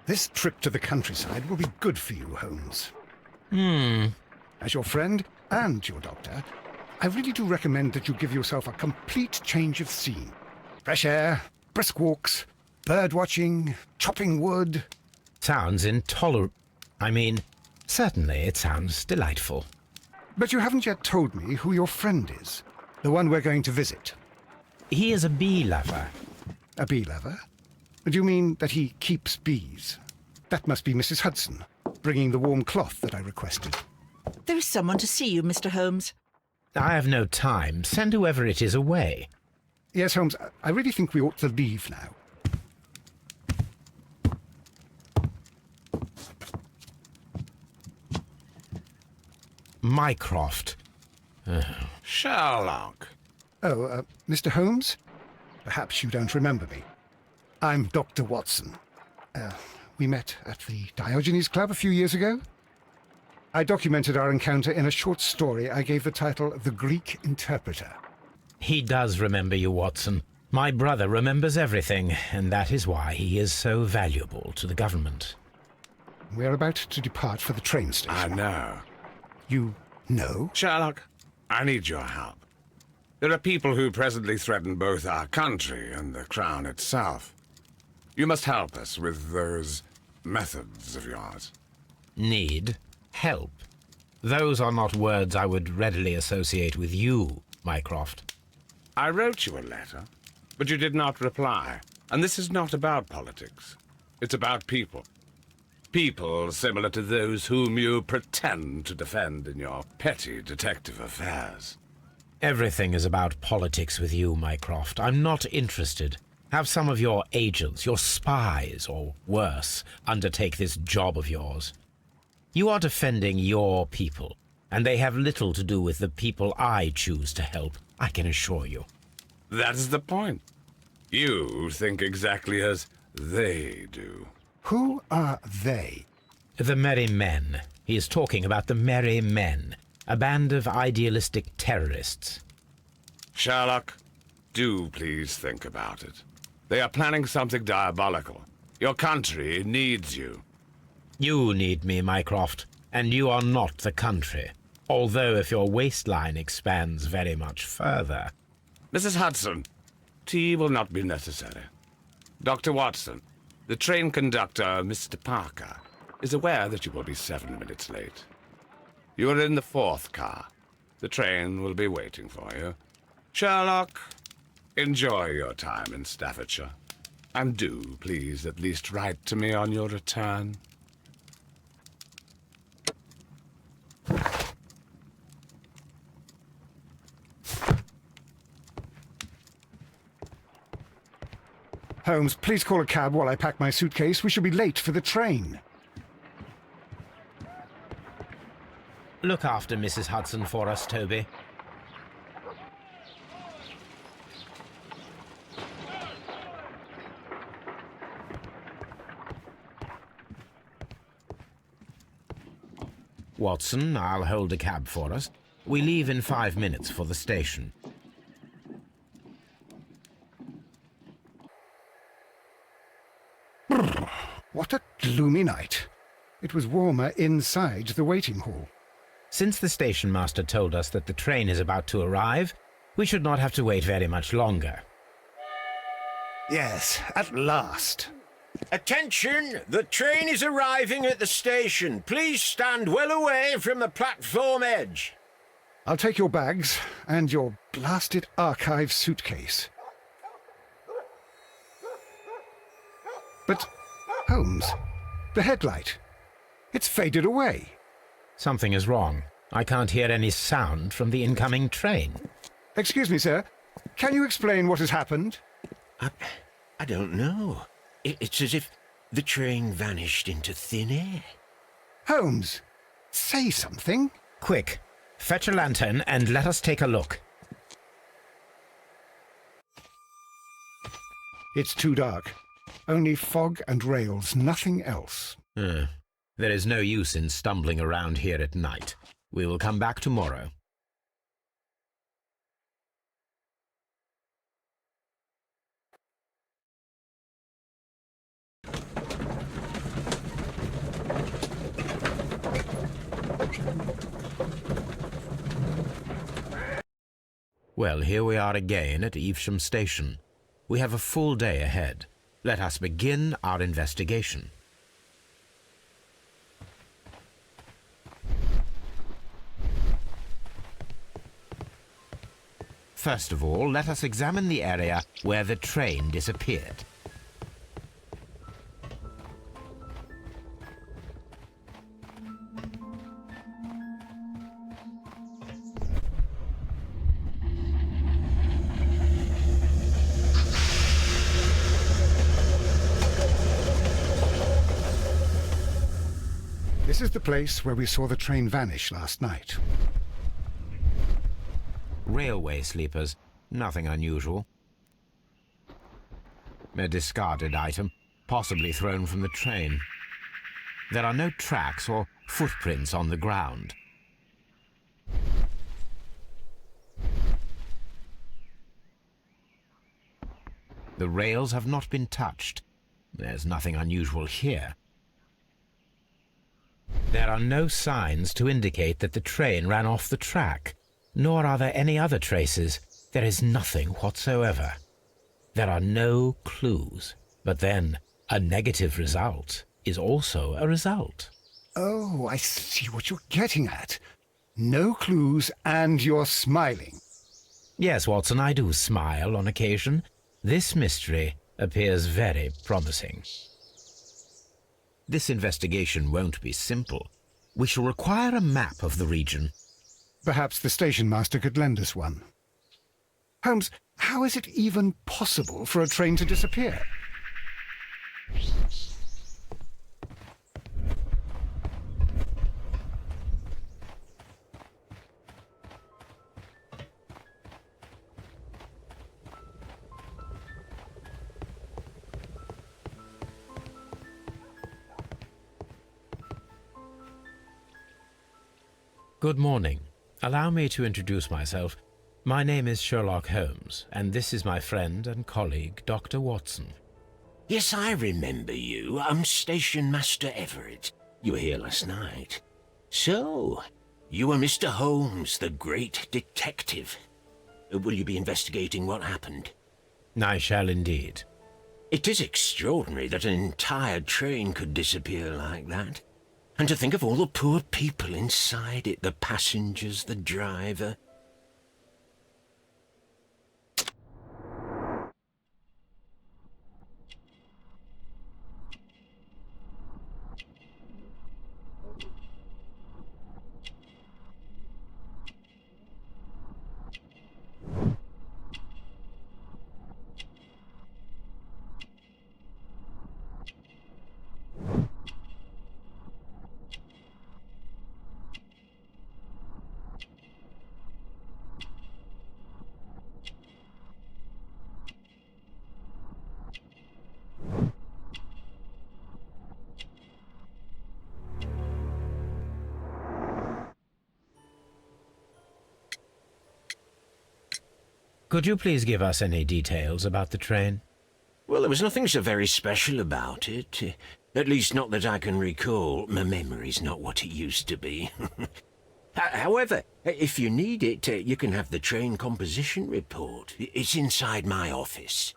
This trip to the countryside will be good for you, Holmes. Hmm. As your friend and your doctor, I really do recommend that you give yourself a complete change of scene. Fresh air, brisk walks, bird watching, chopping wood. Sounds intolerable. Certainly it sounds delightful. But you haven't yet told me who your friend is, the one we're going to visit. He is a bee lover. A bee lover? Do you mean that he keeps bees? That must be Mrs. Hudson, bringing the warm cloth that I requested. There is someone to see you, Mr. Holmes. I have no time. Send whoever it is away. Yes, Holmes, I really think we ought to leave now. Mycroft. Sherlock. Oh, Mr. Holmes? Perhaps you don't remember me. I'm Dr. Watson. We met at the Diogenes Club a few years ago. I documented our encounter in a short story I gave the title The Greek Interpreter. He does remember you, Watson. My brother remembers everything, and that is why he is so valuable to the government. We're about to depart for the train station. I know. You know? Sherlock, I need your help. There are people who presently threaten both our country and the Crown itself. You must help us with those methods of yours. Need? Help? Those are not words I would readily associate with you, Mycroft. I wrote you a letter, but you did not reply. And this is not about politics. It's about people. People similar to those whom you pretend to defend in your petty detective affairs. Everything is about politics with you, Mycroft. I'm not interested. Have some of your agents, your spies, or worse, undertake this job of yours. You are defending your people, and they have little to do with the people I choose to help, I can assure you. That is the point. You think exactly as they do. Who are they? The Merry Men. He is talking about the Merry Men, a band of idealistic terrorists. Sherlock, do please think about it. They are planning something diabolical. Your country needs you. You need me, Mycroft, and you are not the country, although if your waistline expands very much further. Mrs. Hudson, tea will not be necessary. Dr. Watson, the train conductor, Mr. Parker, is aware that you will be 7 minutes late. You are in the 4th car. The train will be waiting for you. Sherlock, enjoy your time in Staffordshire. And do, please, at least write to me on your return. Holmes, please call a cab while I pack my suitcase. We shall be late for the train. Look after Mrs. Hudson for us, Toby. Watson, I'll hold a cab for us. We leave in 5 minutes for the station. What a gloomy night. It was warmer inside the waiting hall. Since the station master told us that the train is about to arrive, we should not have to wait very much longer. Yes, at last. Attention! The train is arriving at the station. Please stand well away from the platform edge. I'll take your bags and your blasted archive suitcase. But, Holmes, the headlight. It's faded away. Something is wrong. I can't hear any sound from the incoming train. Excuse me, sir. Can you explain what has happened? I don't know. It's as if the train vanished into thin air. Holmes, say something. Quick, fetch a lantern and let us take a look. It's too dark. Only fog and rails, nothing else. There is no use in stumbling around here at night. We will come back tomorrow. Well, here we are again at Evesham Station. We have a full day ahead. Let us begin our investigation. First of all, let us examine the area where the train disappeared. This is the place where we saw the train vanish last night. Railway sleepers, nothing unusual. A discarded item, possibly thrown from the train. There are no tracks or footprints on the ground. The rails have not been touched. There's nothing unusual here. There are no signs to indicate that the train ran off the track, nor are there any other traces. There is nothing whatsoever. There are no clues. But then, a negative result is also a result. Oh, I see what you're getting at. No clues, and you're smiling. Yes, Watson, I do smile on occasion. This mystery appears very promising. This investigation won't be simple. We shall require a map of the region. Perhaps the station master could lend us one. Holmes, how is it even possible for a train to disappear? Good morning. Allow me to introduce myself. My name is Sherlock Holmes, and this is my friend and colleague, Dr. Watson. Yes, I remember you. I'm Station Master Everett. You were here last night. So, you are Mr. Holmes, the great detective. Will you be investigating what happened? I shall indeed. It is extraordinary that an entire train could disappear like that. And to think of all the poor people inside it, the passengers, the driver. Could you please give us any details about the train? Well, there was nothing so very special about it. At least not that I can recall. My memory's not what it used to be. However, if you need it, you can have the train composition report. It's inside my office.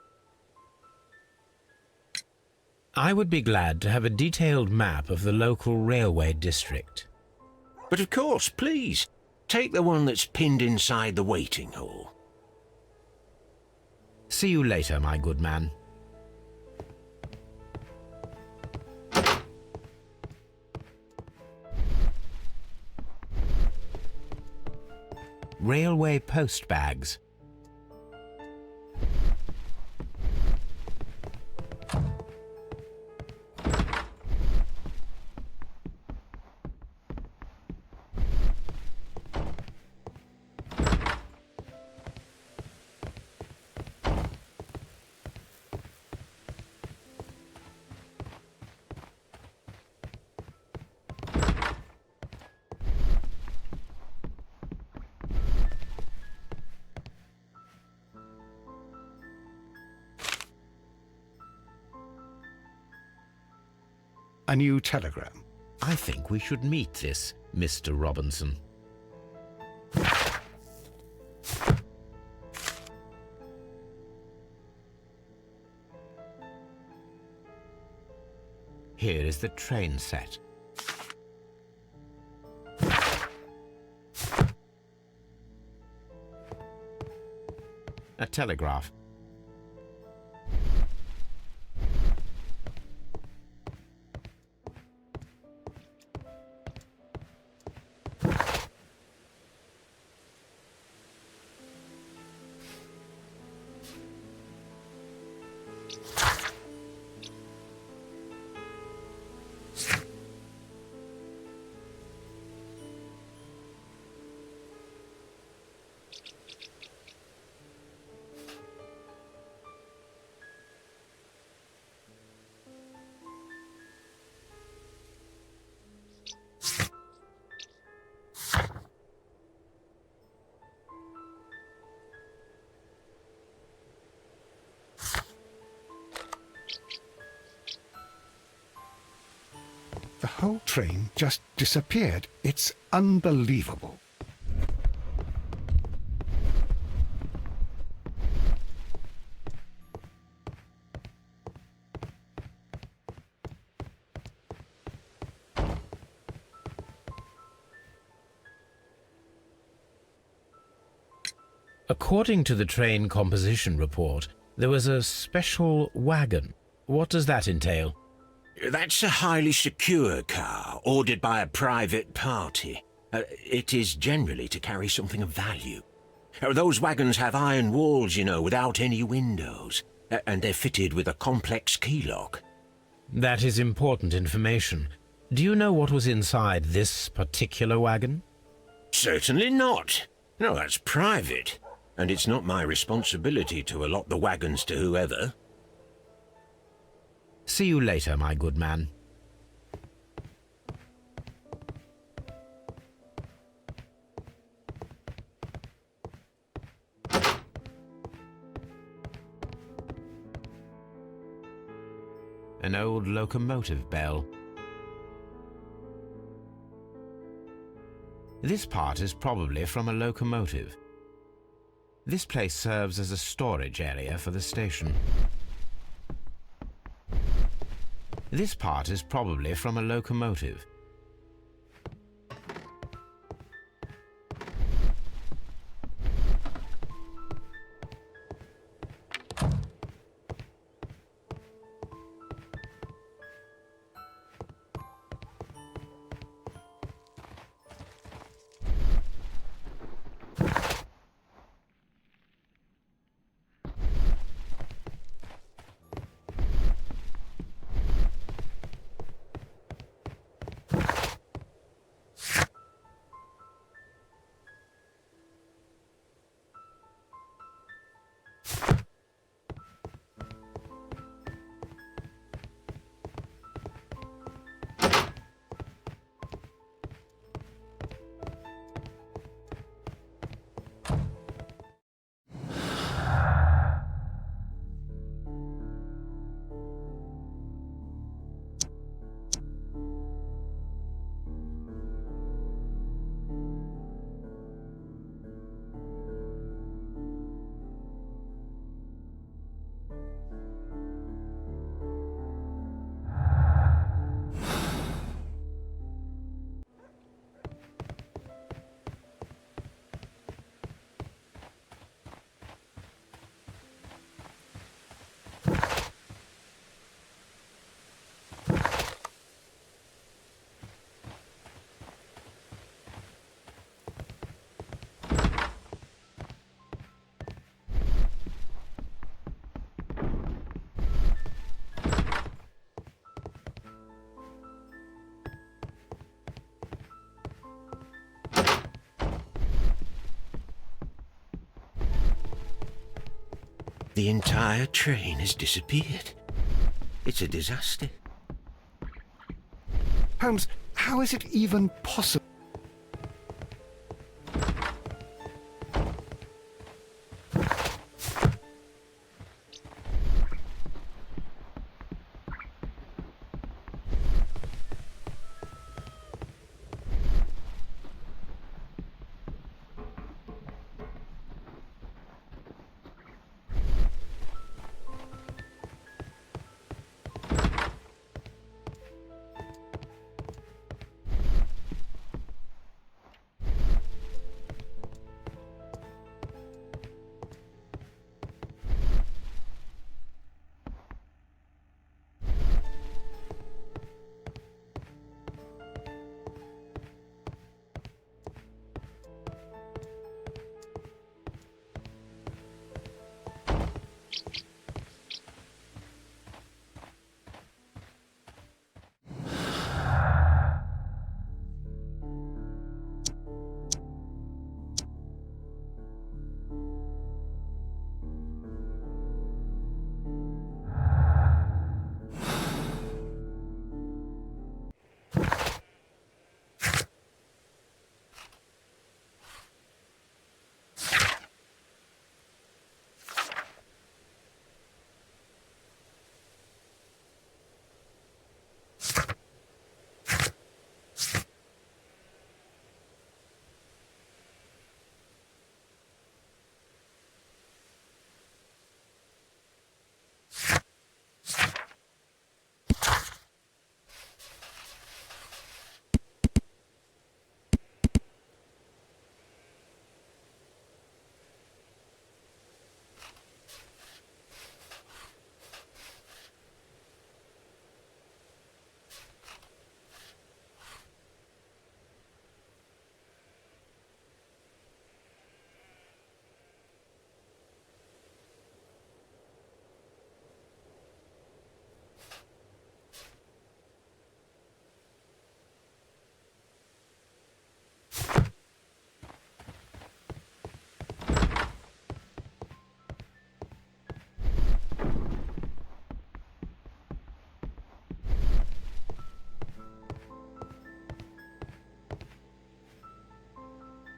I would be glad to have a detailed map of the local railway district. But of course, please, take the one that's pinned inside the waiting hall. See you later, my good man. Railway post bags. A new telegram. I think we should meet this Mr. Robinson. Here is the train set. A telegraph. The whole train just disappeared. It's unbelievable. According to the train composition report, there was a special wagon. What does that entail? That's a highly secure car, ordered by a private party. It is generally to carry something of value. Those wagons have iron walls, you know, without any windows, and they're fitted with a complex key lock. That is important information. Do you know what was inside this particular wagon? Certainly not. No, that's private, and it's not my responsibility to allot the wagons to whoever. See you later, my good man. An old locomotive bell. This part is probably from a locomotive. This place serves as a storage area for the station. This part is probably from a locomotive. The entire train has disappeared. It's a disaster. Holmes, how is it even possible?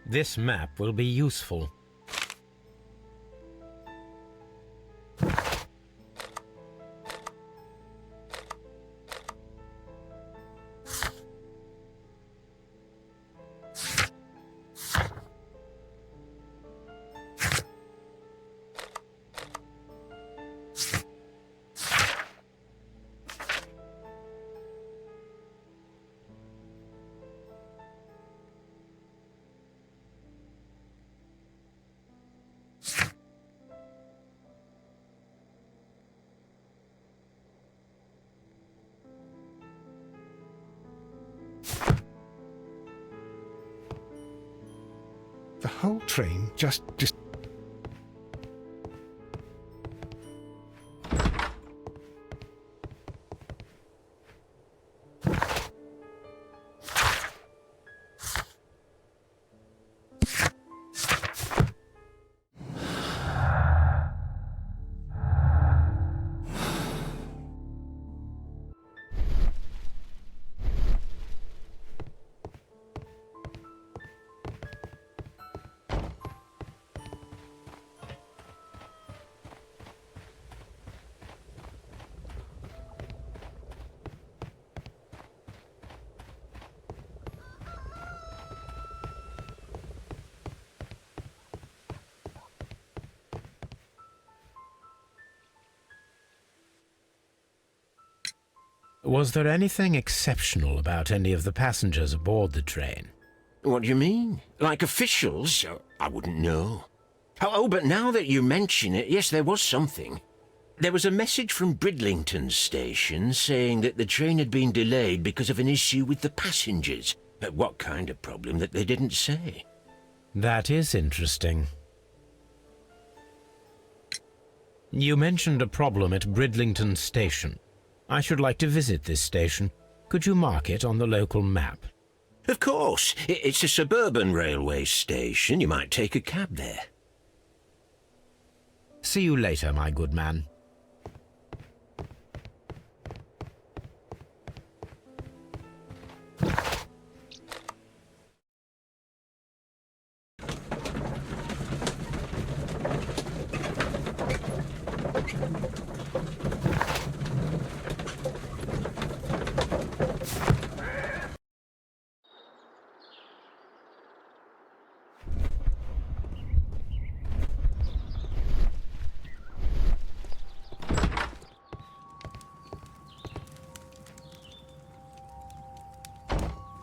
This map will be useful. The whole train just Was there anything exceptional about any of the passengers aboard the train? What do you mean? Like officials? I wouldn't know. But now that you mention it, yes, there was something. There was a message from Bridlington station saying that the train had been delayed because of an issue with the passengers. But what kind of problem that they didn't say? That is interesting. You mentioned a problem at Bridlington station. I should like to visit this station. Could you mark it on the local map? Of course. It's a suburban railway station. You might take a cab there. See you later, my good man.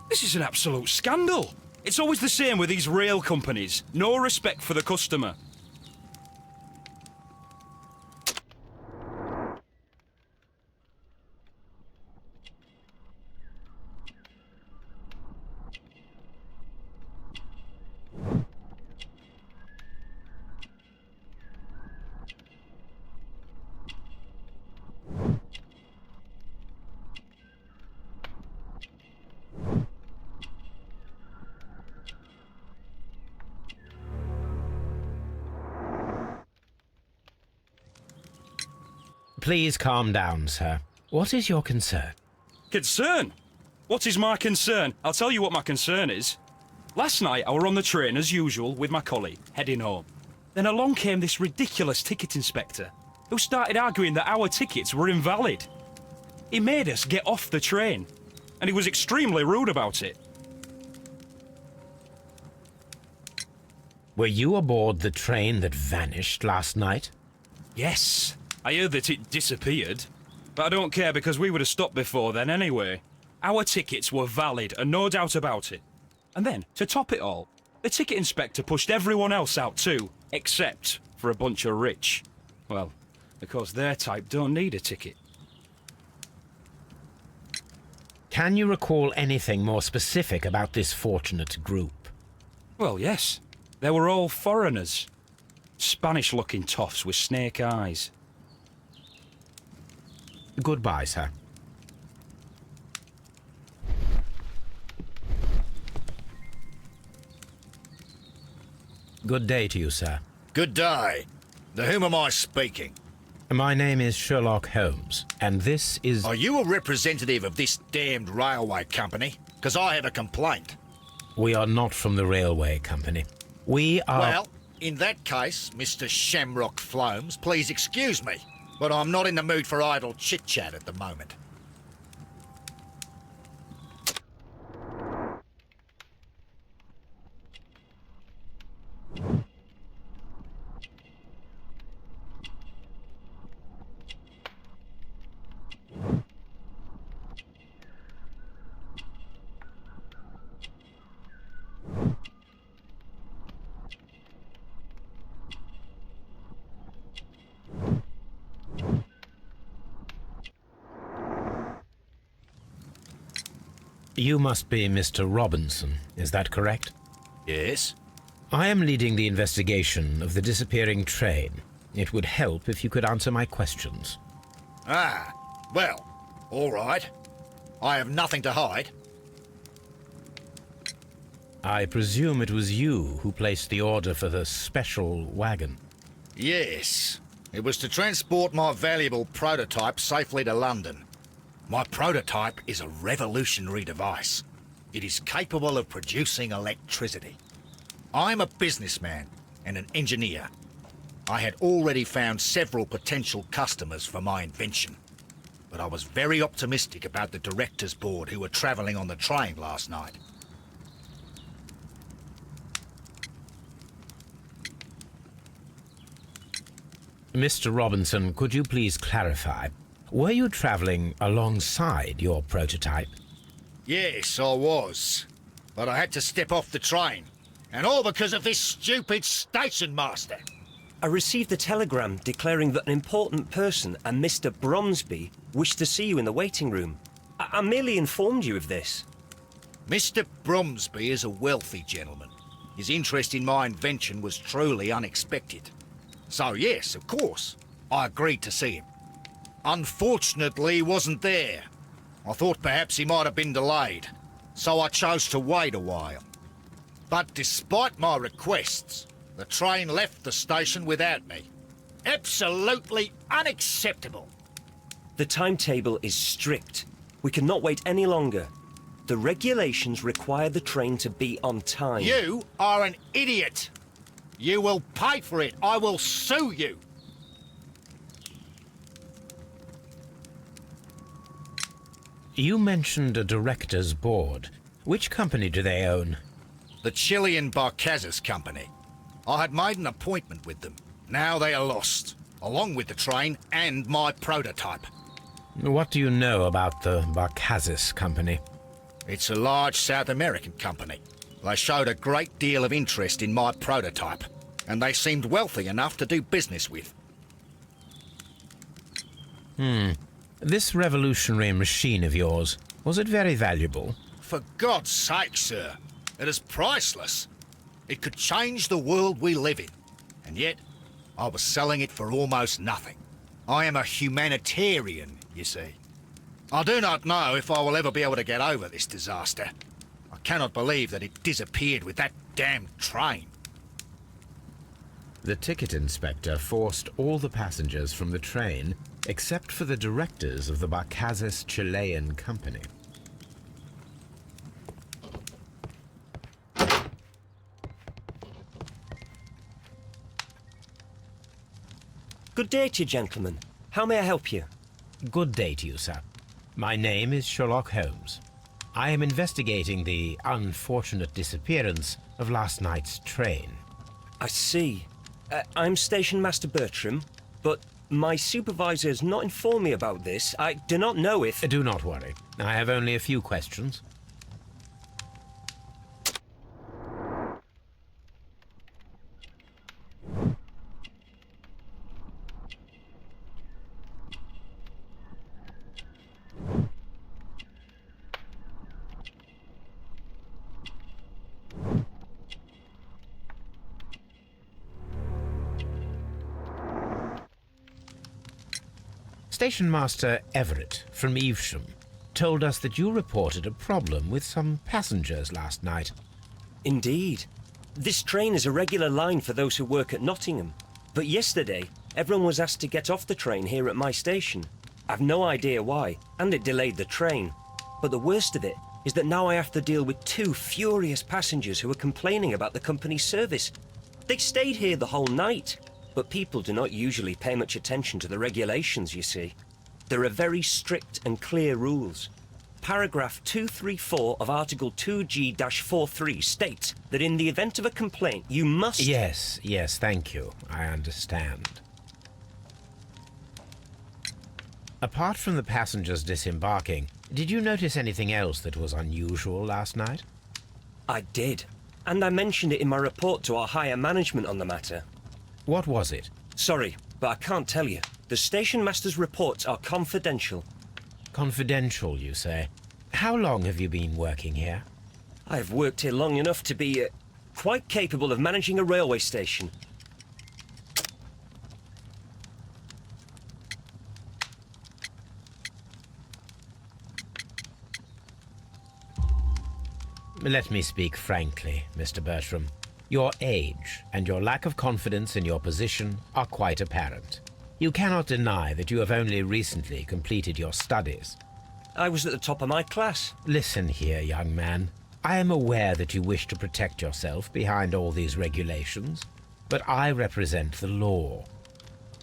This is an absolute scandal. It's always the same with these rail companies. No respect for the customer. Please calm down, sir. What is your concern? Concern? What is my concern? I'll tell you what my concern is. Last night I were on the train as usual with my colleague, heading home. Then along came this ridiculous ticket inspector, who started arguing that our tickets were invalid. He made us get off the train, and he was extremely rude about it. Were you aboard the train that vanished last night? Yes, I heard that it disappeared. But I don't care because we would have stopped before then anyway. Our tickets were valid and no doubt about it. And then, to top it all, the ticket inspector pushed everyone else out too, except for a bunch of rich. Well, because their type don't need a ticket. Can you recall anything more specific about this fortunate group? Well, yes. They were all foreigners. Spanish-looking toffs with snake eyes. Goodbye, sir. Good day to you, sir. Good day. To whom am I speaking? My name is Sherlock Holmes, and this is... Are you a representative of this damned railway company? Because I have a complaint. We are not from the railway company. We are... Well, in that case, Mr. Shamrock Flomes, please excuse me, but I'm not in the mood for idle chit-chat at the moment. You must be Mr. Robinson, is that correct? Yes? I am leading the investigation of the disappearing train. It would help if you could answer my questions. Ah, well, all right. I have nothing to hide. I presume it was you who placed the order for the special wagon. Yes. It was to transport my valuable prototype safely to London. My prototype is a revolutionary device. It is capable of producing electricity. I'm a businessman and an engineer. I had already found several potential customers for my invention, but I was very optimistic about the directors' board who were travelling on the train last night. Mr. Robinson, could you please clarify? Were you traveling alongside your prototype? Yes, I was. But I had to step off the train. And all because of this stupid station master. I received a telegram declaring that an important person, a Mr. Bromsby, wished to see you in the waiting room. I merely informed you of this. Mr. Bromsby is a wealthy gentleman. His interest in my invention was truly unexpected. So yes, of course, I agreed to see him. Unfortunately, he wasn't there. I thought perhaps he might have been delayed, so I chose to wait a while. But despite my requests, the train left the station without me. Absolutely unacceptable. The timetable is strict. We cannot wait any longer. The regulations require the train to be on time. You are an idiot. You will pay for it. I will sue you. You mentioned a director's board. Which company do they own? The Chilean Barcazes Company. I had made an appointment with them. Now they are lost, along with the train and my prototype. What do you know about the Barcazes Company? It's a large South American company. They showed a great deal of interest in my prototype, and they seemed wealthy enough to do business with. This revolutionary machine of yours, was it very valuable? For God's sake, sir, it is priceless. It could change the world we live in, and yet I was selling it for almost nothing. I am a humanitarian, you see. I do not know if I will ever be able to get over this disaster. I cannot believe that it disappeared with that damned train. The ticket inspector forced all the passengers from the train except for the directors of the Barcazes Chilean Company. Good day to you, gentlemen. How may I help you? Good day to you, sir. My name is Sherlock Holmes. I am investigating the unfortunate disappearance of last night's train. I see. I'm Station Master Bertram, but my supervisor has not informed me about this. I do not know if... Do not worry. I have only a few questions. Station Master Everett from Evesham told us that you reported a problem with some passengers last night. Indeed. This train is a regular line for those who work at Nottingham. But yesterday, everyone was asked to get off the train here at my station. I've no idea why, and it delayed the train. But the worst of it is that now I have to deal with two furious passengers who are complaining about the company's service. They stayed here the whole night, but people do not usually pay much attention to the regulations, you see. There are very strict and clear rules. Paragraph 234 of Article 2G-43 states that in the event of a complaint, you must... Yes, thank you. I understand. Apart from the passengers disembarking, did you notice anything else that was unusual last night? I did, and I mentioned it in my report to our higher management on the matter. What was it? Sorry, but I can't tell you. The station master's reports are confidential. Confidential, you say? How long have you been working here? I've worked here long enough to be quite capable of managing a railway station. Let me speak frankly, Mr. Bertram. Your age and your lack of confidence in your position are quite apparent. You cannot deny that you have only recently completed your studies. I was at the top of my class. Listen here, young man. I am aware that you wish to protect yourself behind all these regulations, but I represent the law.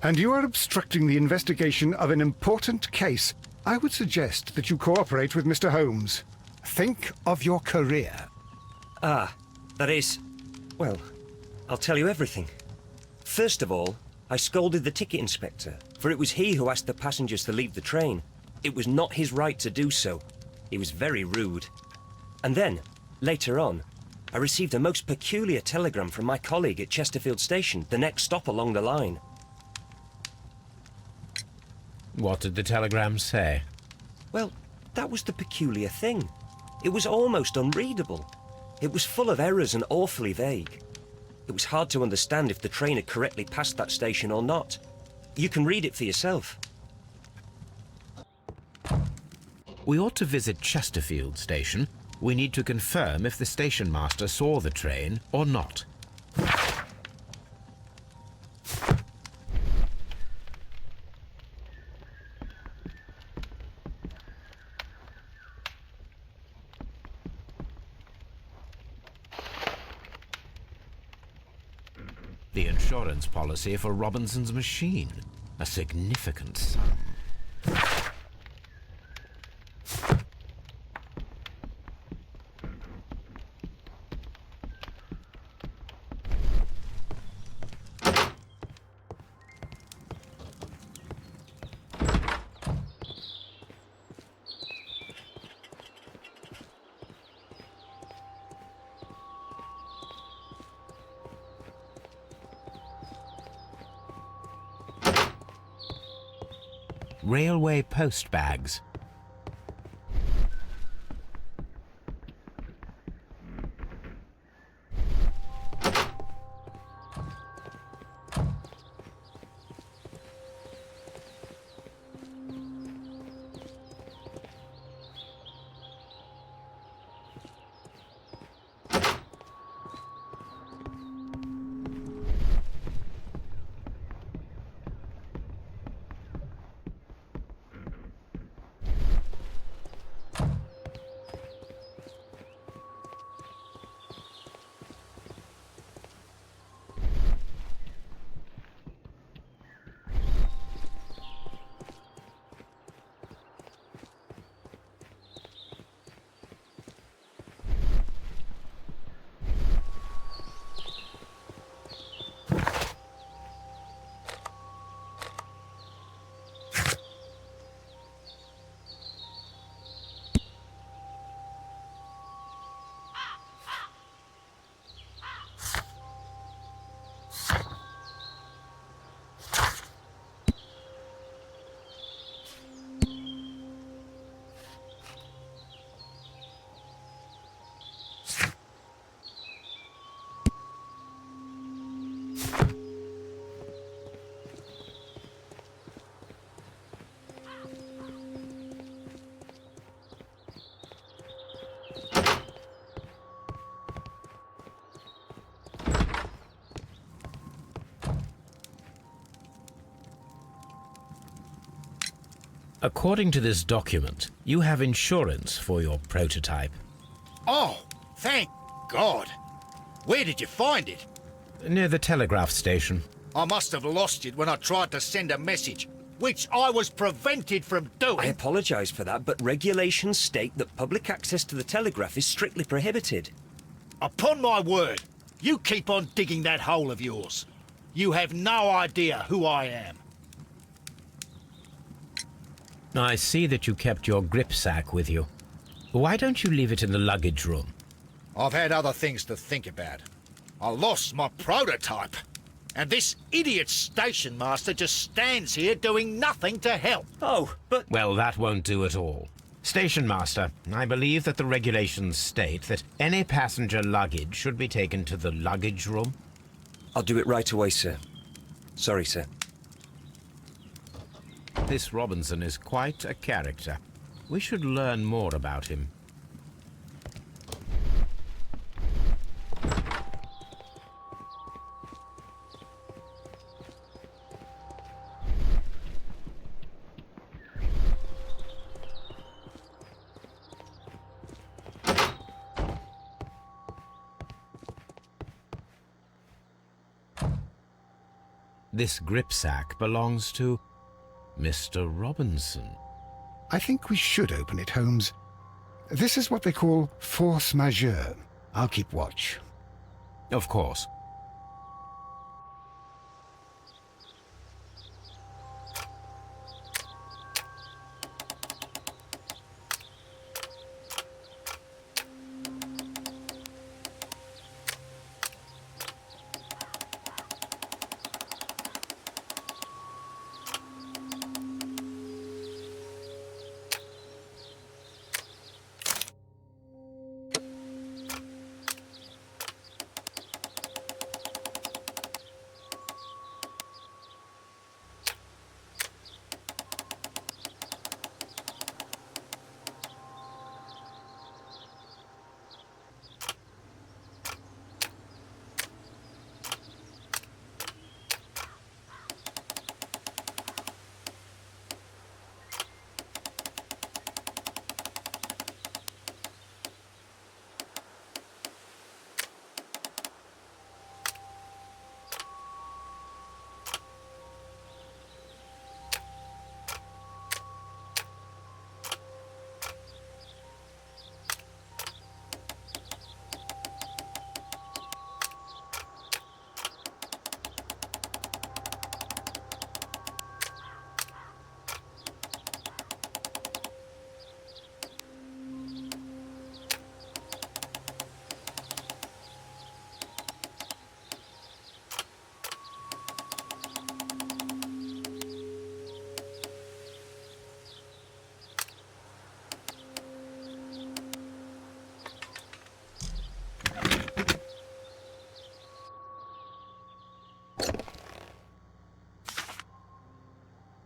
And you are obstructing the investigation of an important case. I would suggest that you cooperate with Mr. Holmes. Think of your career. Ah, that is... Well, I'll tell you everything. First of all, I scolded the ticket inspector, for it was he who asked the passengers to leave the train. It was not his right to do so. He was very rude. And then, later on, I received a most peculiar telegram from my colleague at Chesterfield Station, the next stop along the line. What did the telegram say? Well, that was the peculiar thing. It was almost unreadable. It was full of errors and awfully vague. It was hard to understand if the train had correctly passed that station or not. You can read it for yourself. We ought to visit Chesterfield Station. We need to confirm if the station master saw the train or not. The insurance policy for Robinson's machine. A significant sum. Railway post bags. According to this document, you have insurance for your prototype. Oh, thank God. Where did you find it? Near the telegraph station. I must have lost it when I tried to send a message, which I was prevented from doing. I apologise for that, but regulations state that public access to the telegraph is strictly prohibited. Upon my word, you keep on digging that hole of yours. You have no idea who I am. I see that you kept your grip sack with you. Why don't you leave it in the luggage room? I've had other things to think about. I lost my prototype. And this idiot station master just stands here doing nothing to help. Oh, but... Well, that won't do at all. Station master, I believe that the regulations state that any passenger luggage should be taken to the luggage room. I'll do it right away, sir. Sorry, sir. This Robinson is quite a character. We should learn more about him. This gripsack belongs to Mr. Robinson. I think we should open it, Holmes. This is what they call force majeure. I'll keep watch. Of course.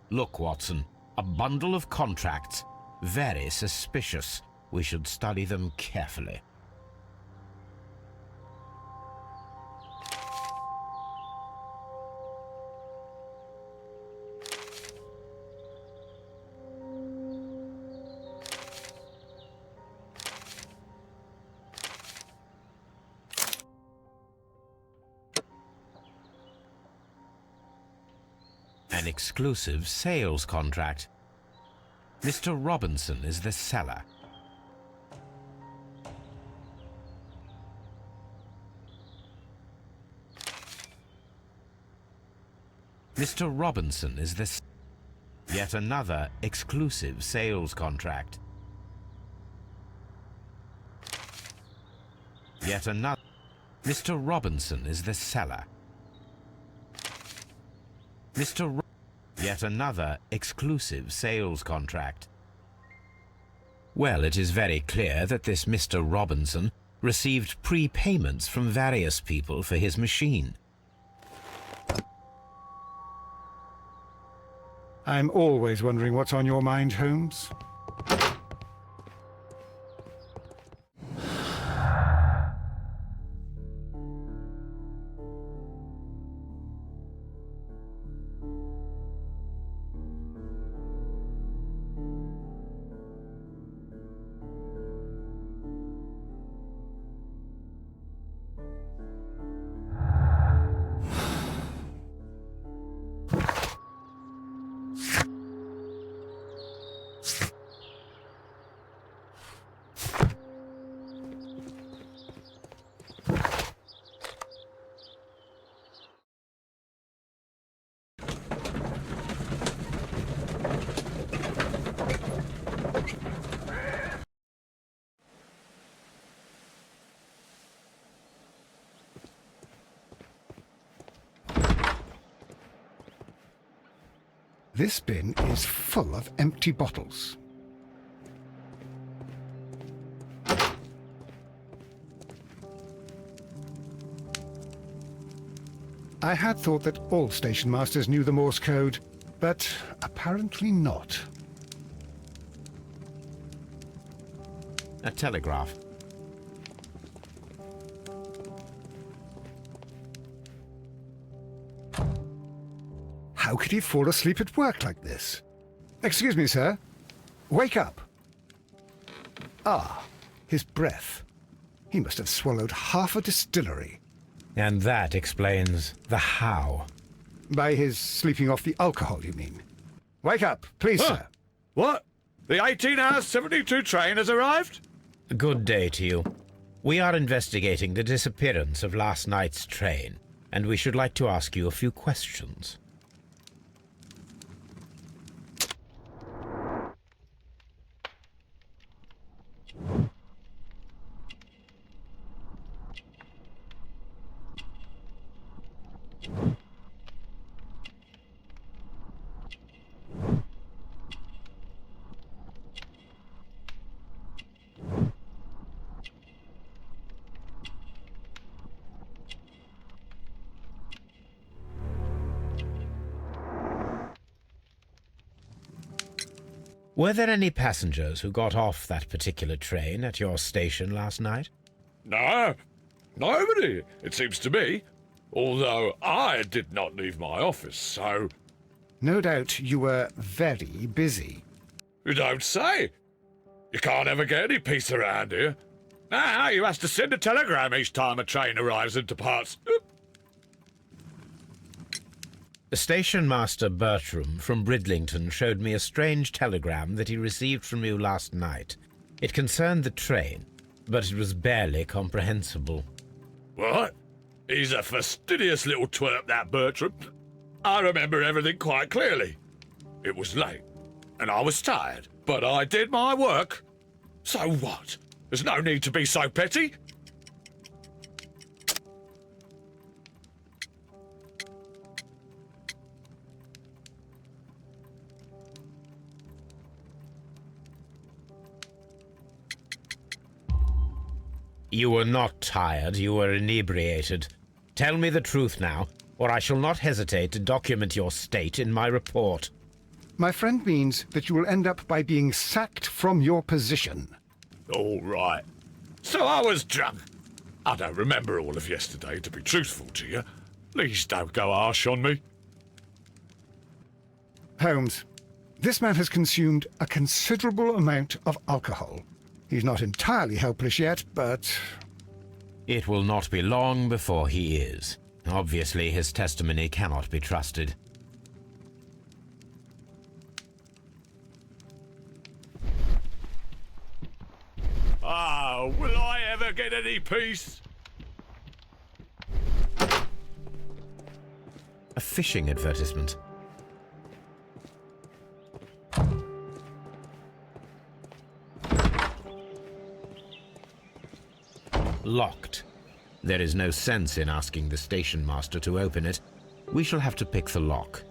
Look, Watson, a bundle of contracts. Very suspicious. We should study them carefully. An exclusive sales contract. Mr. Robinson is the seller. Mr. Robinson is the... Yet another exclusive sales contract. Yet another... Mr. Robinson is the seller. Yet another exclusive sales contract. Well, it is very clear that this Mr. Robinson received prepayments from various people for his machine. I'm always wondering what's on your mind, Holmes. This bin is full of empty bottles. I had thought that all station masters knew the Morse code, but apparently not. A telegraph. How could he fall asleep at work like this? Excuse me, sir. Wake up. Ah, his breath. He must have swallowed half a distillery. And that explains the how. By his sleeping off the alcohol, you mean? Wake up, please, sir. What? The 18 hours 72 train has arrived? Good day to you. We are investigating the disappearance of last night's train, and we should like to ask you a few questions. Were there any passengers who got off that particular train at your station last night? No, nobody, it seems to me. Although I did not leave my office, so... No doubt you were very busy. You don't say. You can't ever get any peace around here. Now you have to send a telegram each time a train arrives and departs. Station Master Bertram from Bridlington showed me a strange telegram that he received from you last night. It concerned the train, but it was barely comprehensible. What? He's a fastidious little twerp, that Bertram. I remember everything quite clearly. It was late, and I was tired, but I did my work. So what? There's no need to be so petty. You were not tired, you were inebriated. Tell me the truth now, or I shall not hesitate to document your state in my report. My friend means that you will end up by being sacked from your position. All right. So I was drunk. I don't remember all of yesterday, to be truthful to you. Please don't go harsh on me. Holmes, this man has consumed a considerable amount of alcohol. He's not entirely helpless yet, but... It will not be long before he is. Obviously, his testimony cannot be trusted. Oh, will I ever get any peace? A fishing advertisement. Locked. There is no sense in asking the station master to open it. We shall have to pick the lock.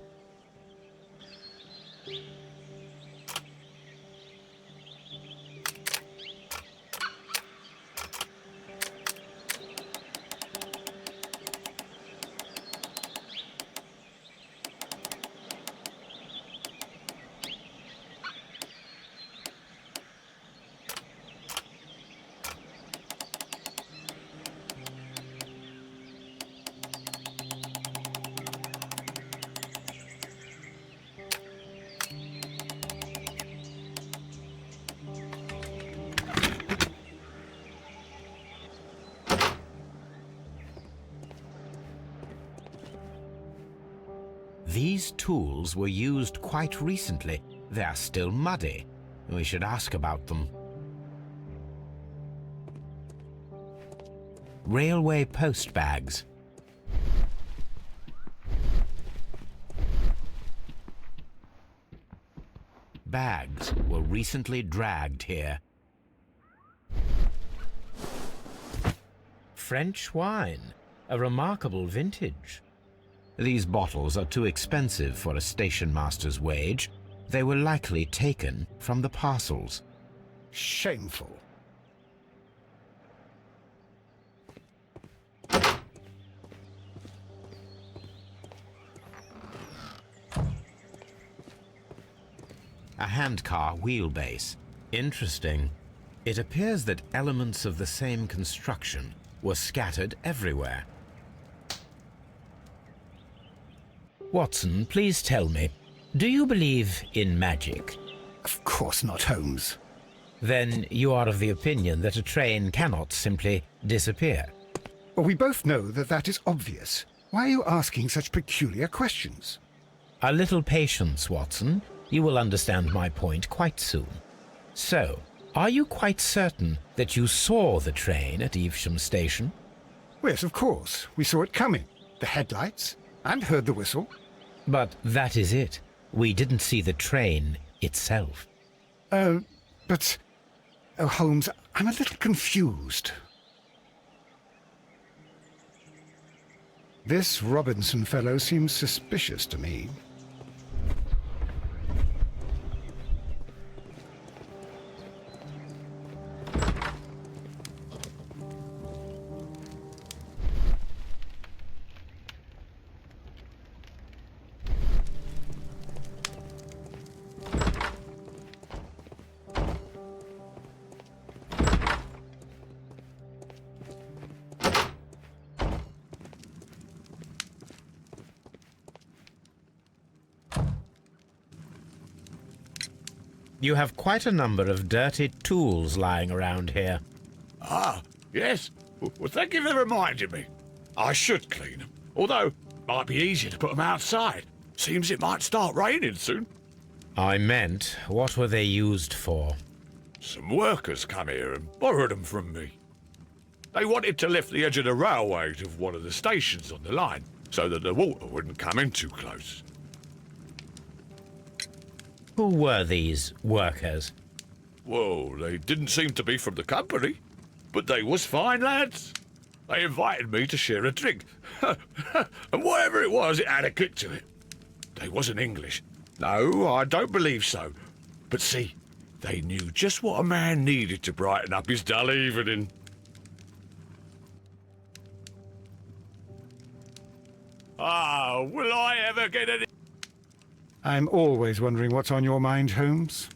These tools were used quite recently. They are still muddy. We should ask about them. Railway post bags. Bags were recently dragged here. French wine, a remarkable vintage. These bottles are too expensive for a station master's wage. They were likely taken from the parcels. Shameful. A handcar wheelbase. Interesting. It appears that elements of the same construction were scattered everywhere. Watson, please tell me, do you believe in magic? Of course not, Holmes. Then you are of the opinion that a train cannot simply disappear. Well, we both know that that is obvious. Why are you asking such peculiar questions? A little patience, Watson. You will understand my point quite soon. So, are you quite certain that you saw the train at Evesham Station? Yes, of course. We saw it coming. The headlights, and heard the whistle. But that is it. We didn't see the train itself. But... Oh, Holmes, I'm a little confused. This Robinson fellow seems suspicious to me. You have quite a number of dirty tools lying around here. Ah, yes. Well, thank you for reminding me. I should clean them. Although, might be easier to put them outside. Seems it might start raining soon. I meant, what were they used for? Some workers come here and borrowed them from me. They wanted to lift the edge of the railway to one of the stations on the line, so that the water wouldn't come in too close. Who were these workers? Well, they didn't seem to be from the company, but they was fine lads. They invited me to share a drink, and whatever it was, it had a kick to it. They wasn't English. No, I don't believe so. But see, they knew just what a man needed to brighten up his dull evening. Ah, will I ever get any... I'm always wondering what's on your mind, Holmes.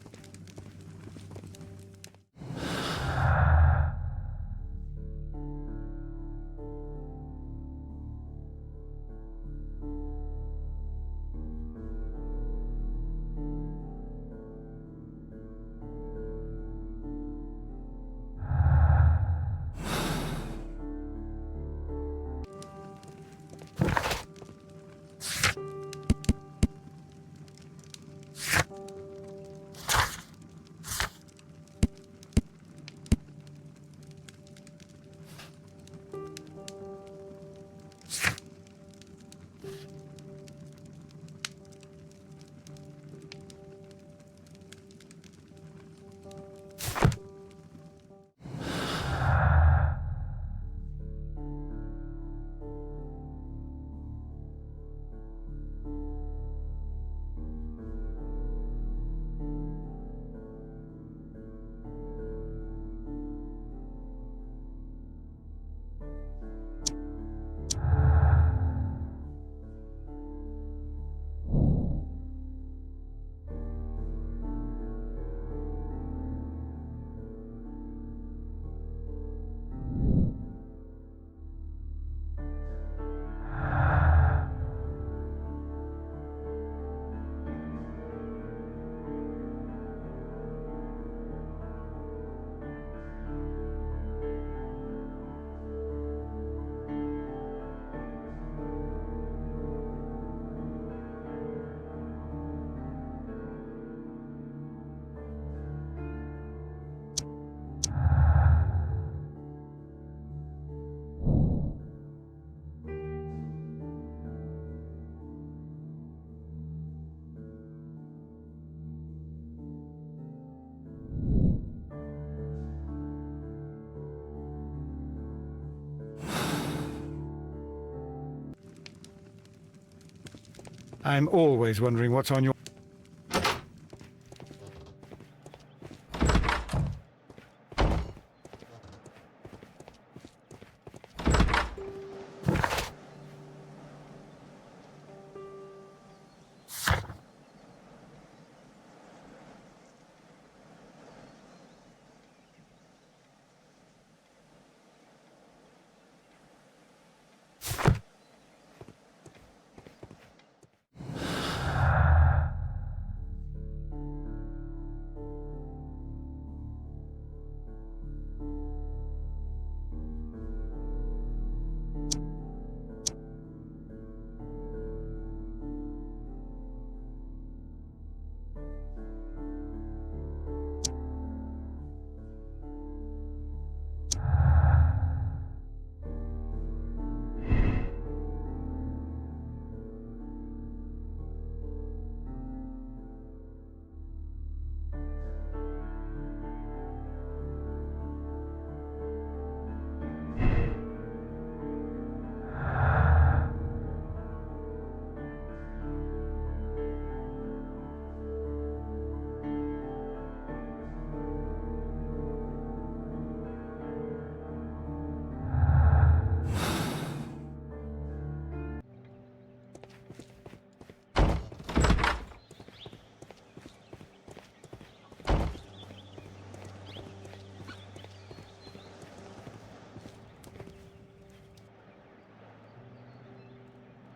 I'm always wondering what's on your...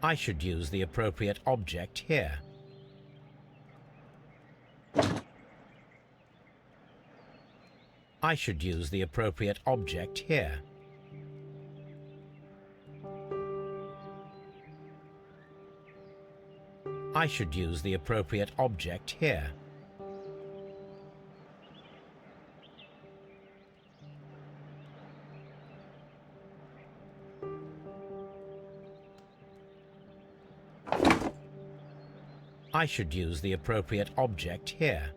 I should use the appropriate object here. I should use the appropriate object here. I should use the appropriate object here. I should use the appropriate object here.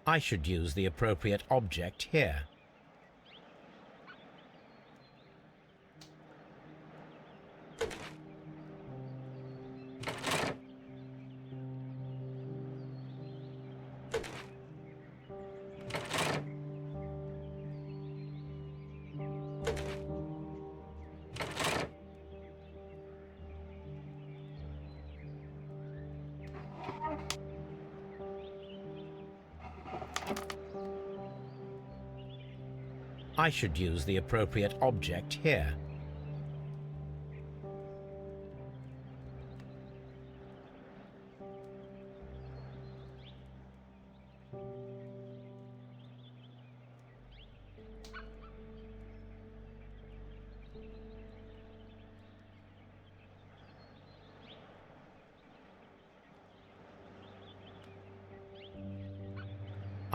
I should use the appropriate object here. I should use the appropriate object here.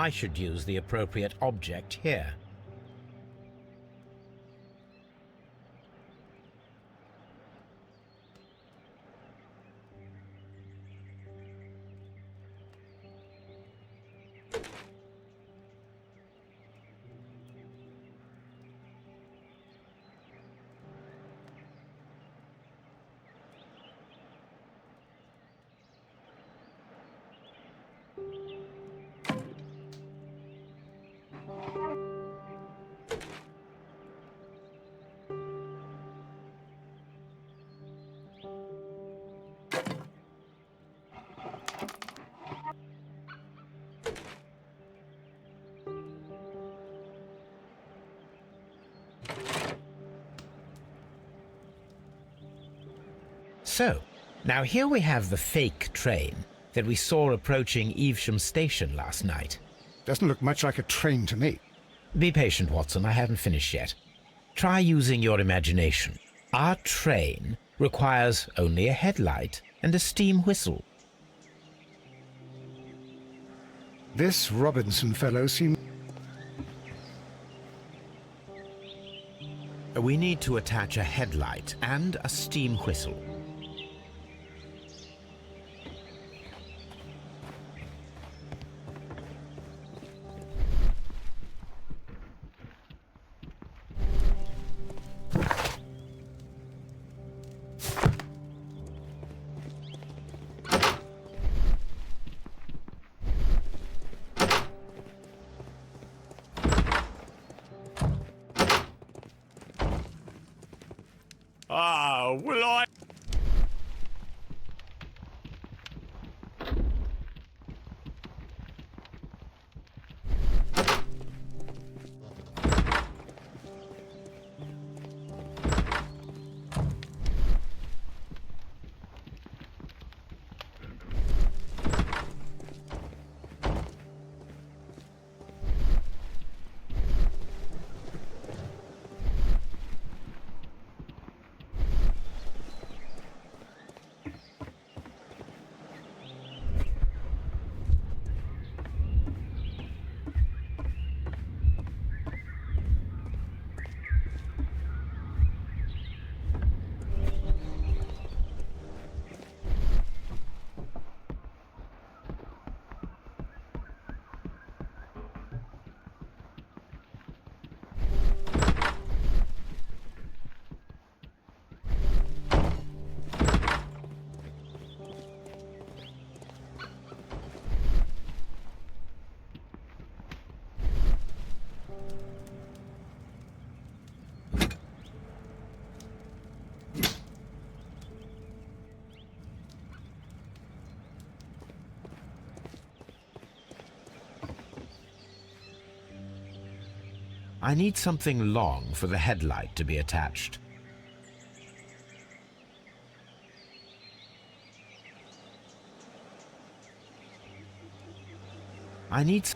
I should use the appropriate object here. So, now here we have the fake train that we saw approaching Evesham Station last night. Doesn't look much like a train to me. Be patient, Watson, I haven't finished yet. Try using your imagination. Our train requires only a headlight and a steam whistle. This Robinson fellow seems... We need to attach a headlight and a steam whistle. Oh, will I? I need something long for the headlight to be attached. I need...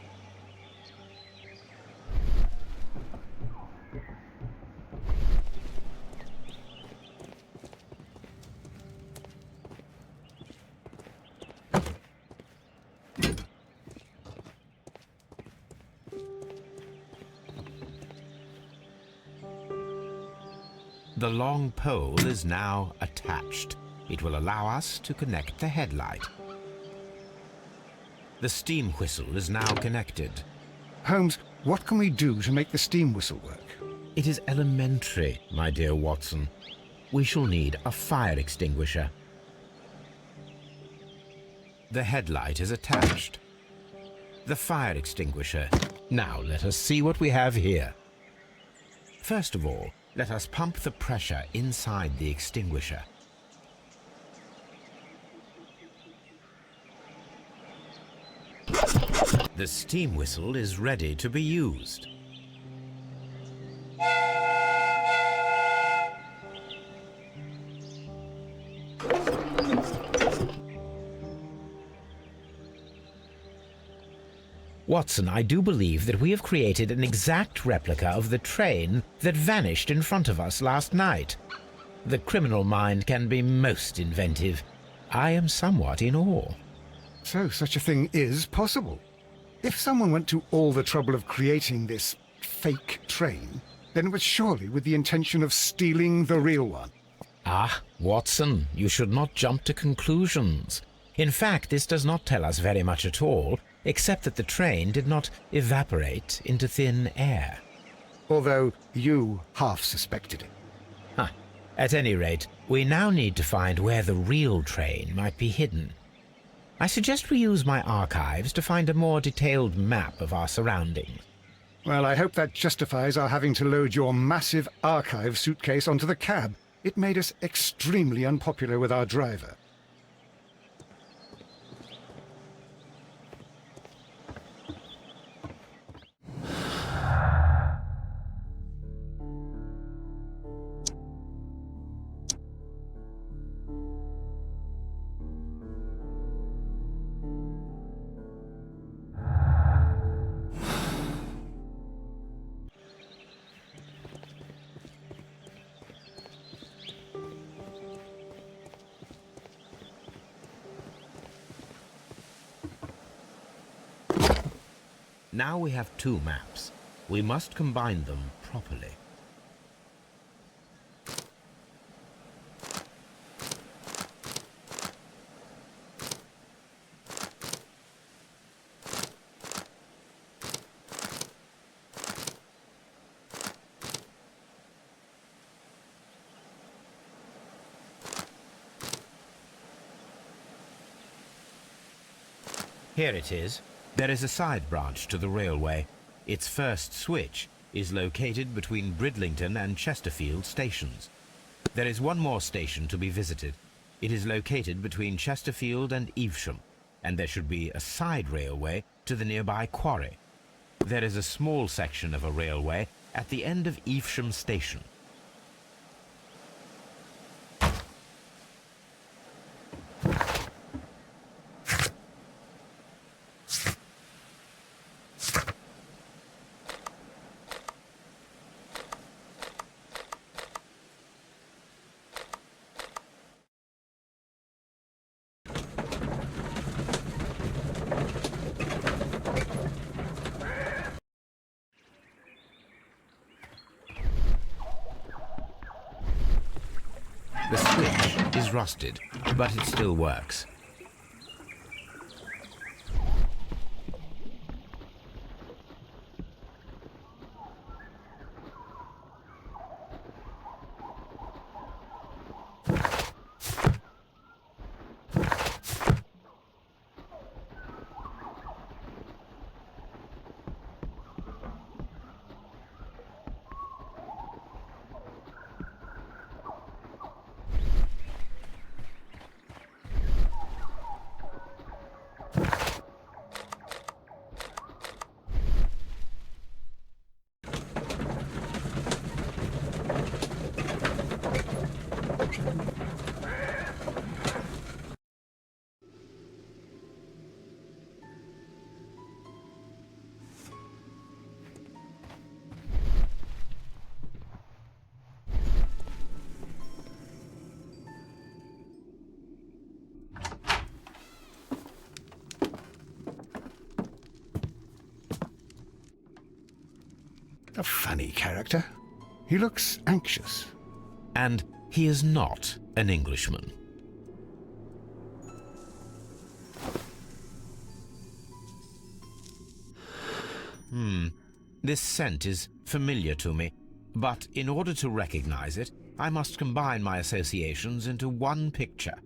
The long pole is now attached. It will allow us to connect the headlight. The steam whistle is now connected. Holmes, what can we do to make the steam whistle work? It is elementary, my dear Watson. We shall need a fire extinguisher. The headlight is attached. The fire extinguisher. Now let us see what we have here. First of all, let us pump the pressure inside the extinguisher. The steam whistle is ready to be used. Watson, I do believe that we have created an exact replica of the train that vanished in front of us last night. The criminal mind can be most inventive. I am somewhat in awe. So such a thing is possible. If someone went to all the trouble of creating this fake train, then it was surely with the intention of stealing the real one. Ah, Watson, you should not jump to conclusions. In fact, this does not tell us very much at all, except that the train did not evaporate into thin air. Although you half suspected it. Huh. At any rate, we now need to find where the real train might be hidden. I suggest we use my archives to find a more detailed map of our surroundings. Well, I hope that justifies our having to load your massive archive suitcase onto the cab. It made us extremely unpopular with our driver. Now we have two maps. We must combine them properly. Here it is. There is a side branch to the railway. Its first switch is located between Bridlington and Chesterfield stations. There is one more station to be visited. It is located between Chesterfield and Evesham, and there should be a side railway to the nearby quarry. There is a small section of a railway at the end of Evesham Station. The switch is rusted, but it still works. A funny character. He looks anxious. And he is not an Englishman. This scent is familiar to me, but in order to recognize it, I must combine my associations into one picture.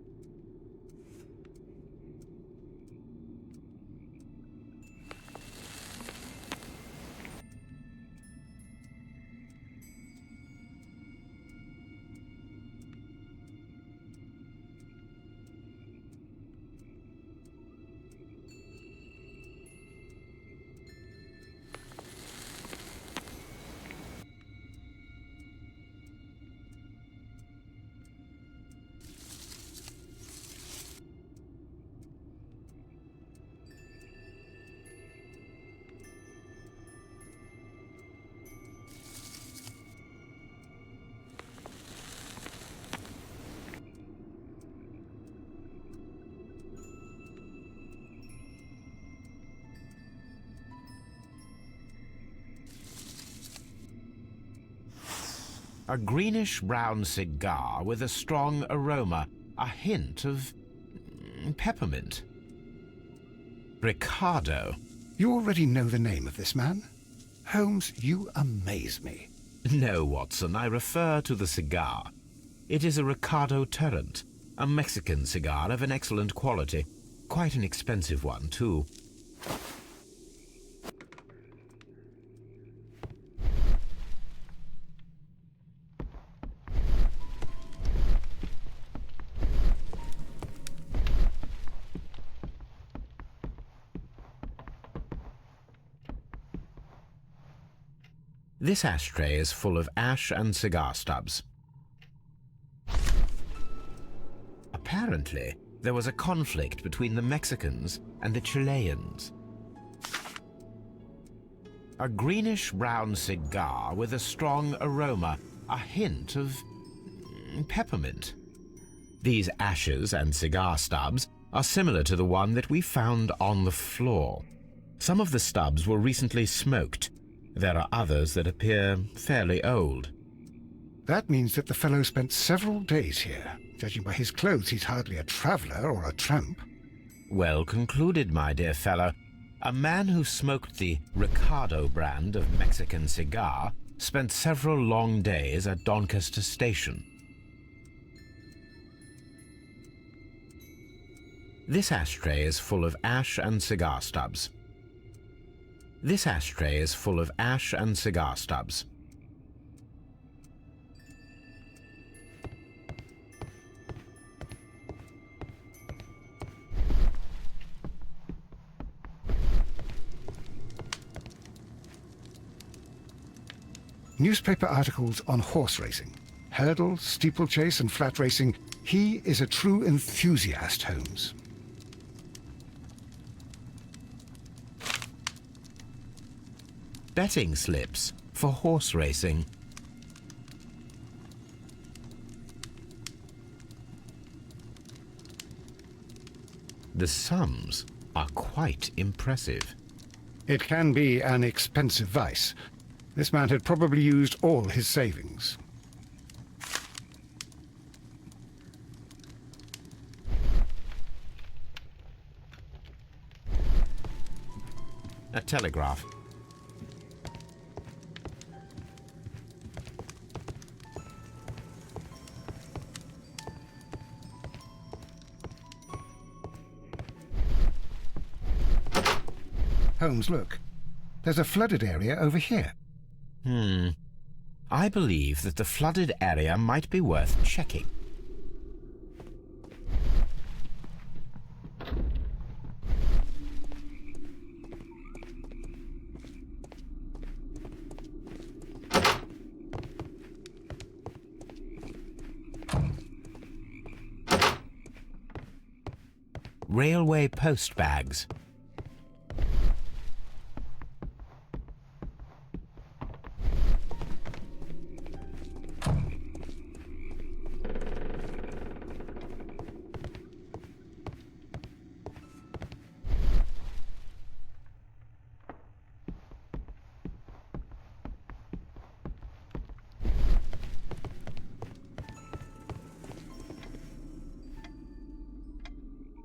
A greenish-brown cigar with a strong aroma, a hint of peppermint. Ricardo. You already know the name of this man? Holmes, you amaze me. No, Watson, I refer to the cigar. It is a Ricardo Turrent, a Mexican cigar of an excellent quality. Quite an expensive one, too. This ashtray is full of ash and cigar stubs. Apparently, there was a conflict between the Mexicans and the Chileans. A greenish-brown cigar with a strong aroma, a hint of peppermint. These ashes and cigar stubs are similar to the one that we found on the floor. Some of the stubs were recently smoked. There are others that appear fairly old. That means that the fellow spent several days here. Judging by his clothes, he's hardly a traveller or a tramp. Well concluded, my dear fellow. A man who smoked the Ricardo brand of Mexican cigar spent several long days at Doncaster Station. This ashtray is full of ash and cigar stubs. This ashtray is full of ash and cigar stubs. newspaper articles on horse racing. Hurdle, steeplechase, and flat racing. He is a true enthusiast, Holmes. Betting slips for horse racing. The sums are quite impressive. It can be an expensive vice. This man had probably used all his savings. A telegraph. Holmes, look. There's a flooded area over here. I believe that the flooded area might be worth checking. Railway post bags.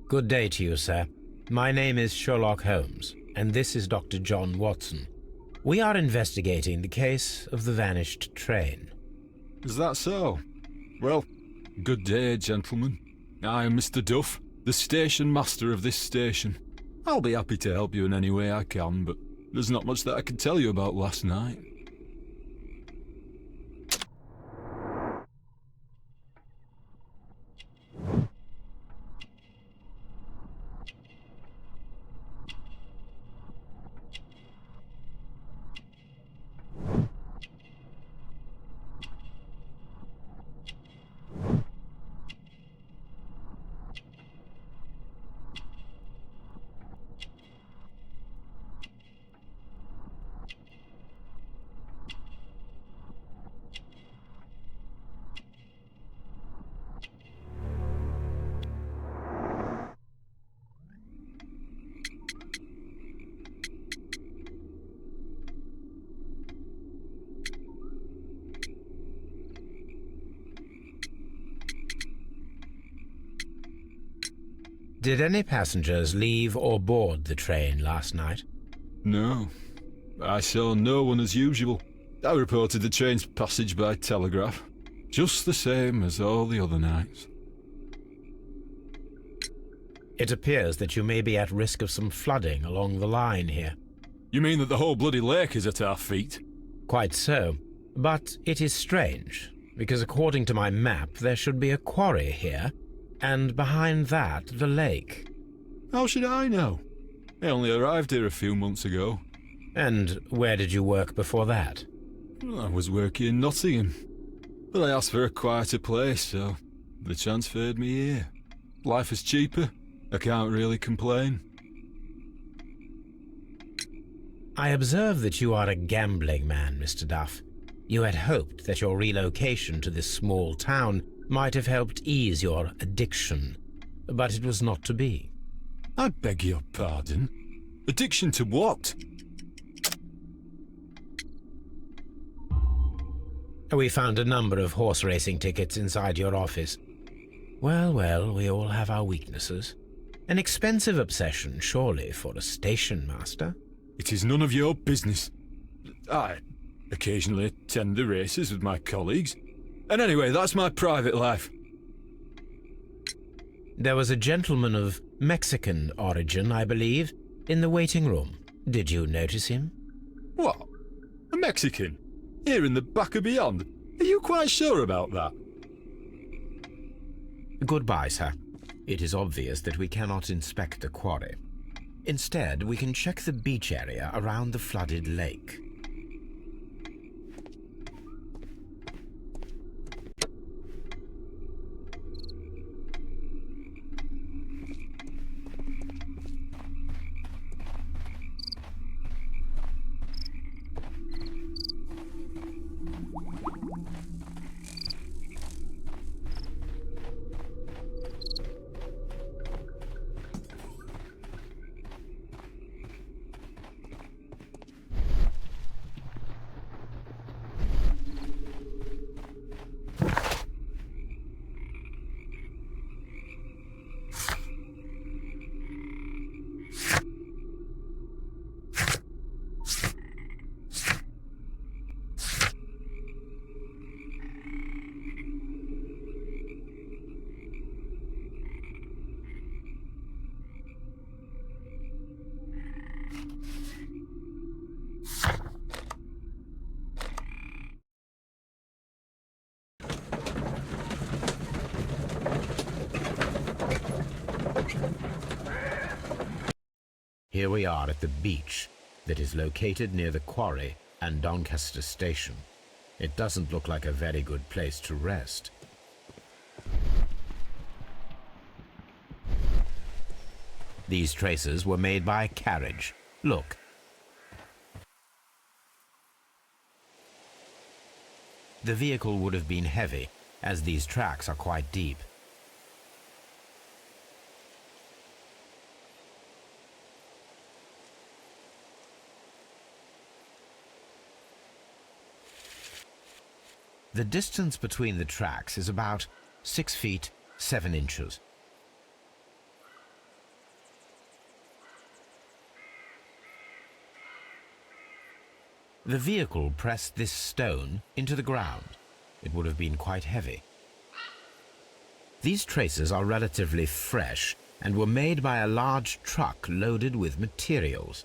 Good day to you, sir. My name is Sherlock Holmes, and this is Dr. John Watson. We are investigating the case of the vanished train. Is that so? Well, good day, gentlemen. I am Mr. Duff, the station master of this station. I'll be happy to help you in any way I can, but there's not much that I can tell you about last night. Did any passengers leave or board the train last night? No. I saw no one as usual. I reported the train's passage by telegraph, just the same as all the other nights. It appears that you may be at risk of some flooding along the line here. You mean that the whole bloody lake is at our feet? Quite so. But it is strange, because according to my map, there should be a quarry here, and behind that, the lake. How should I know? I only arrived here a few months ago. And where did you work before that? I was working in Nottingham, but I asked for a quieter place, so they transferred me here. Life is cheaper. I can't really complain. I observe that you are a gambling man, Mr. Duff. You had hoped that your relocation to this small town might have helped ease your addiction, but it was not to be. I beg your pardon? Addiction to what? We found a number of horse racing tickets inside your office. Well, well, we all have our weaknesses. An expensive obsession, surely, for a station master. It is none of your business. I occasionally attend the races with my colleagues. And anyway, that's my private life. There was a gentleman of Mexican origin, I believe, in the waiting room. Did you notice him? What? A Mexican? Here in the back of beyond? Are you quite sure about that? Goodbye, sir. It is obvious that we cannot inspect the quarry. Instead, we can check the beach area around the flooded lake. Here we are at the beach that is located near the quarry and Doncaster station. It doesn't look like a very good place to rest. These traces were made by a carriage. Look. The vehicle would have been heavy, as these tracks are quite deep. The distance between the tracks is about 6 feet 7 inches. The vehicle pressed this stone into the ground. It would have been quite heavy. These traces are relatively fresh and were made by a large truck loaded with materials.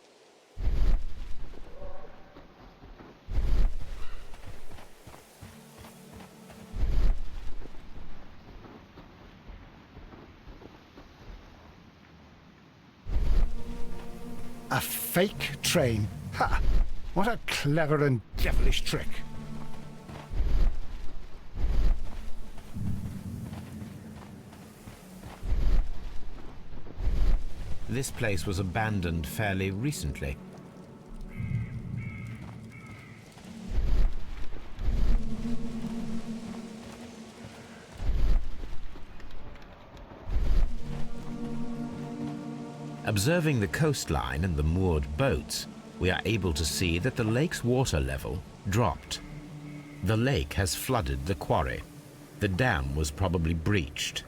A fake train. Ha! What a clever and devilish trick. This place was abandoned fairly recently. Observing the coastline and the moored boats, we are able to see that the lake's water level dropped. The lake has flooded the quarry. The dam was probably breached.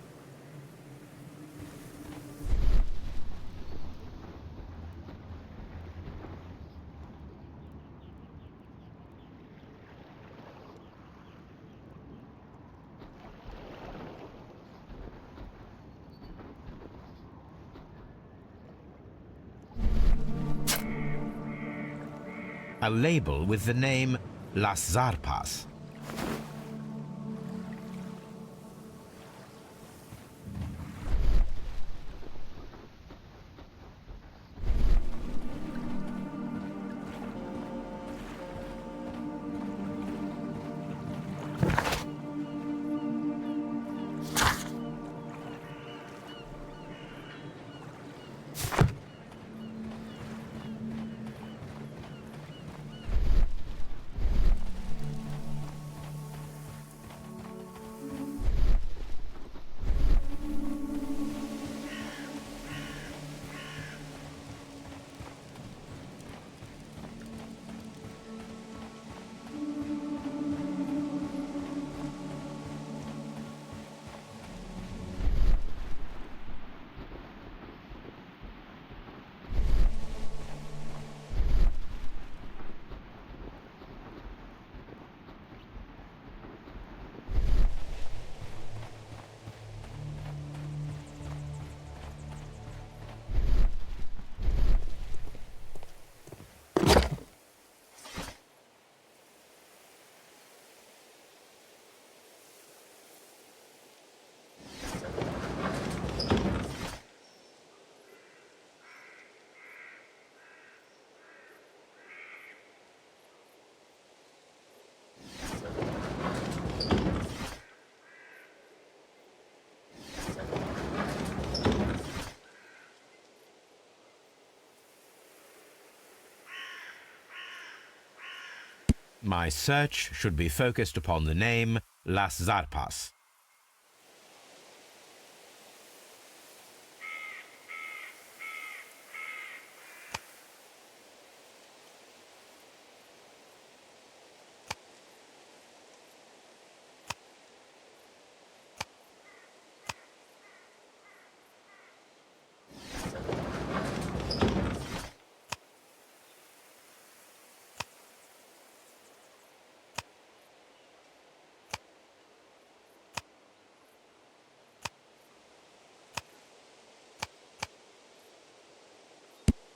A label with the name Las Zarpas. My search should be focused upon the name Las Zarpas.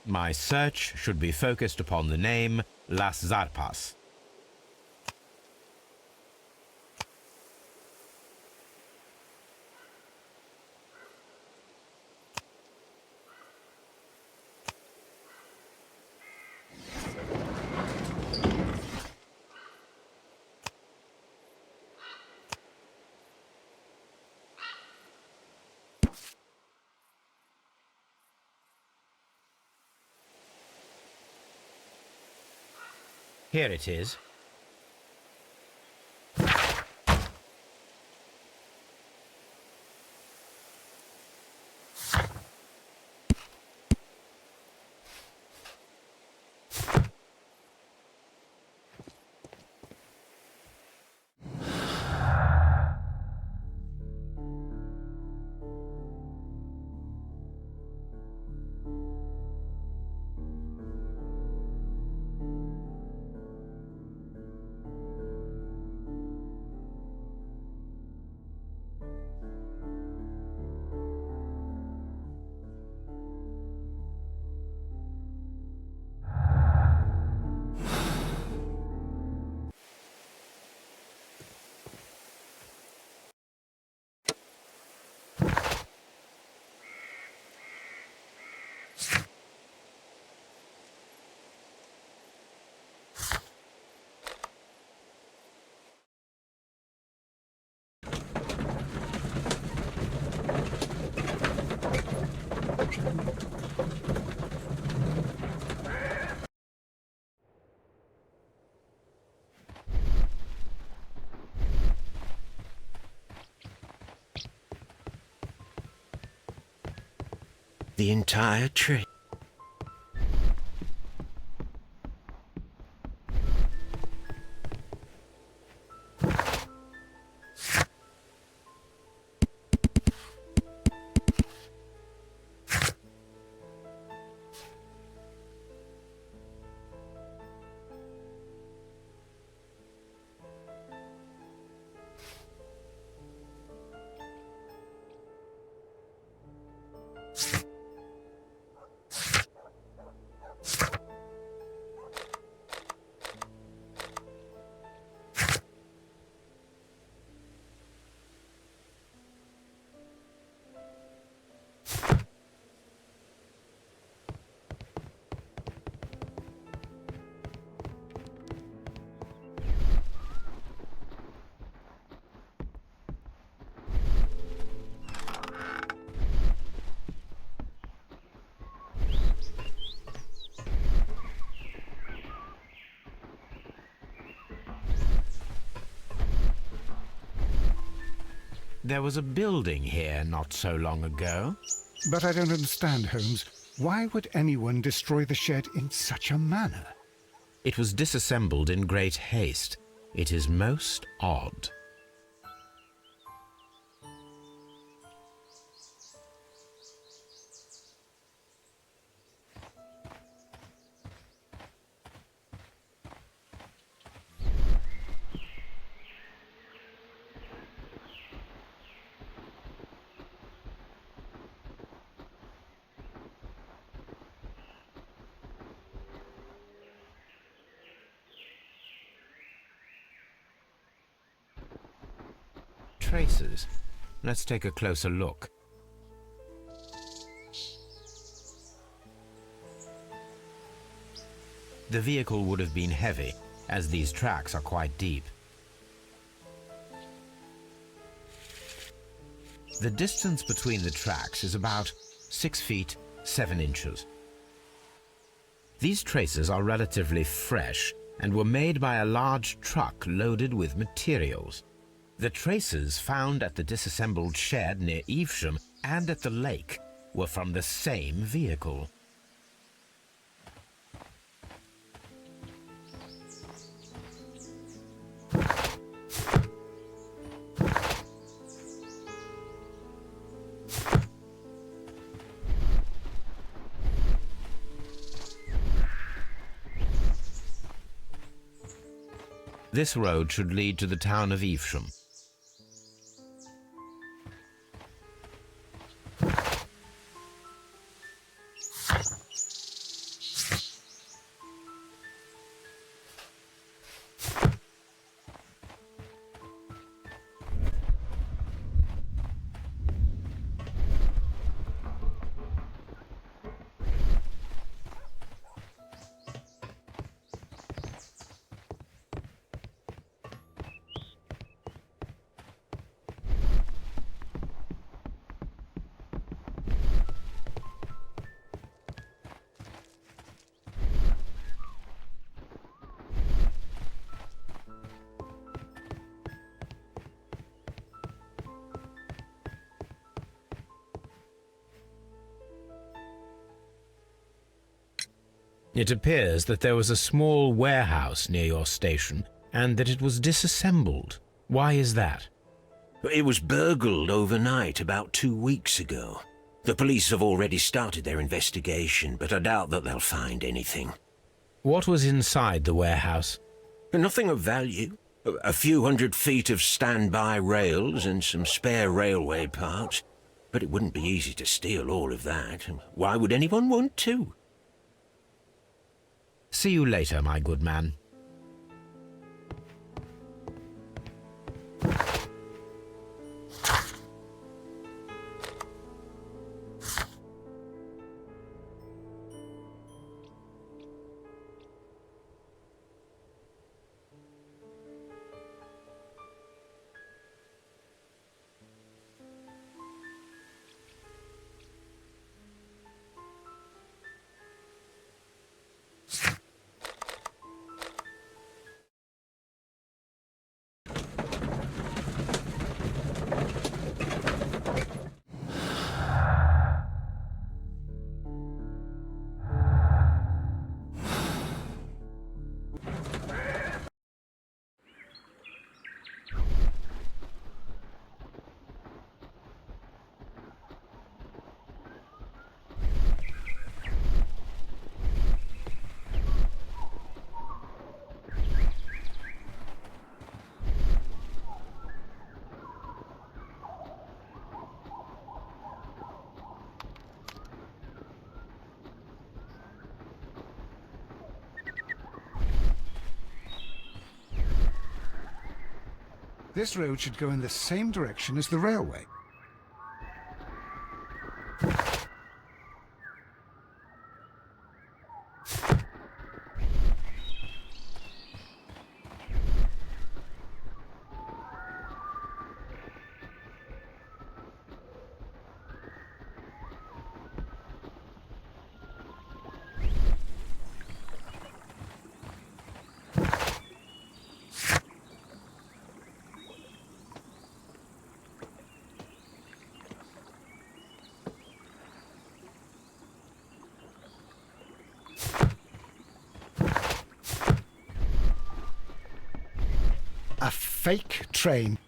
My search should be focused upon the name Las Zarpas. Here it is. The entire tree. There was a building here not so long ago. But I don't understand, Holmes. Why would anyone destroy the shed in such a manner? It was disassembled in great haste. It is most odd. Traces. Let's take a closer look. The vehicle would have been heavy, as these tracks are quite deep. The distance between the tracks is about 6 feet 7 inches. These traces are relatively fresh and were made by a large truck loaded with materials. The traces found at the disassembled shed near Evesham and at the lake were from the same vehicle. This road should lead to the town of Evesham. It appears that there was a small warehouse near your station and that it was disassembled. Why is that? It was burgled overnight about 2 weeks ago. The police have already started their investigation, but I doubt that they'll find anything. What was inside the warehouse? Nothing of value. A few 100 feet of standby rails and some spare railway parts. But it wouldn't be easy to steal all of that. Why would anyone want to? See you later, my good man. This road should go in the same direction as the railway. A fake train.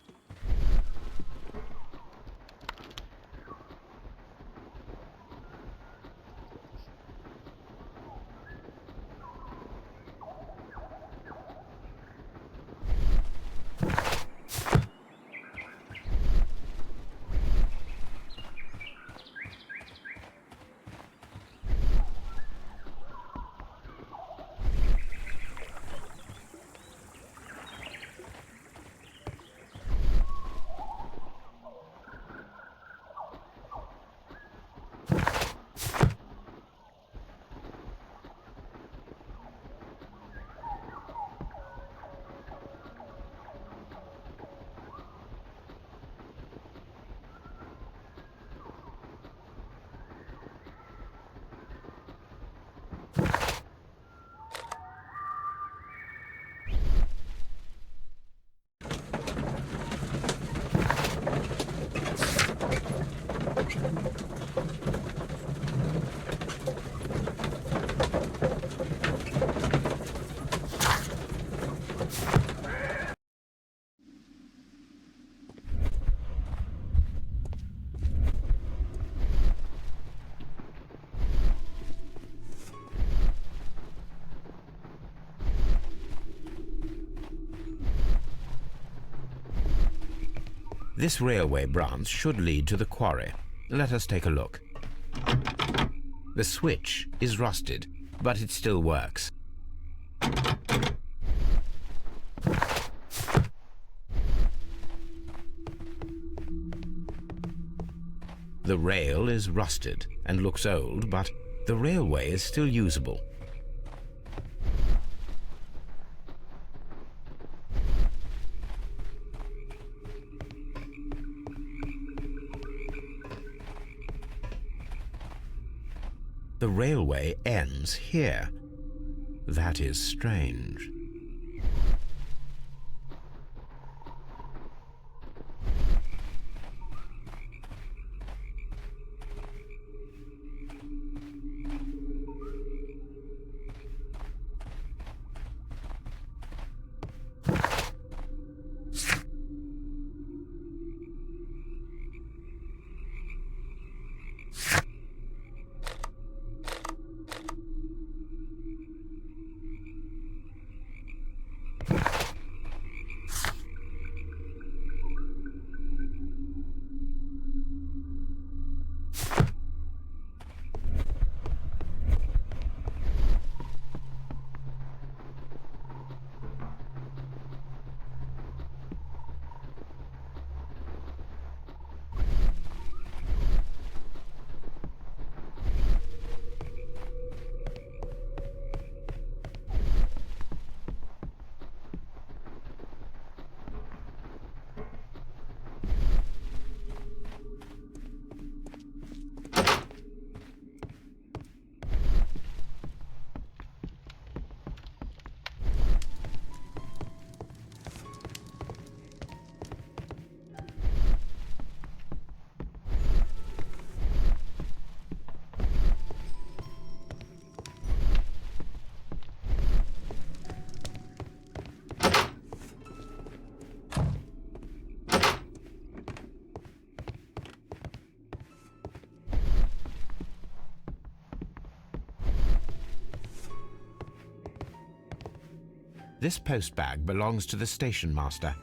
This railway branch should lead to the quarry. Let us take a look. The switch is rusted, but it still works. The rail is rusted and looks old, but the railway is still usable. The railway ends here. That is strange. This post bag belongs to the station master.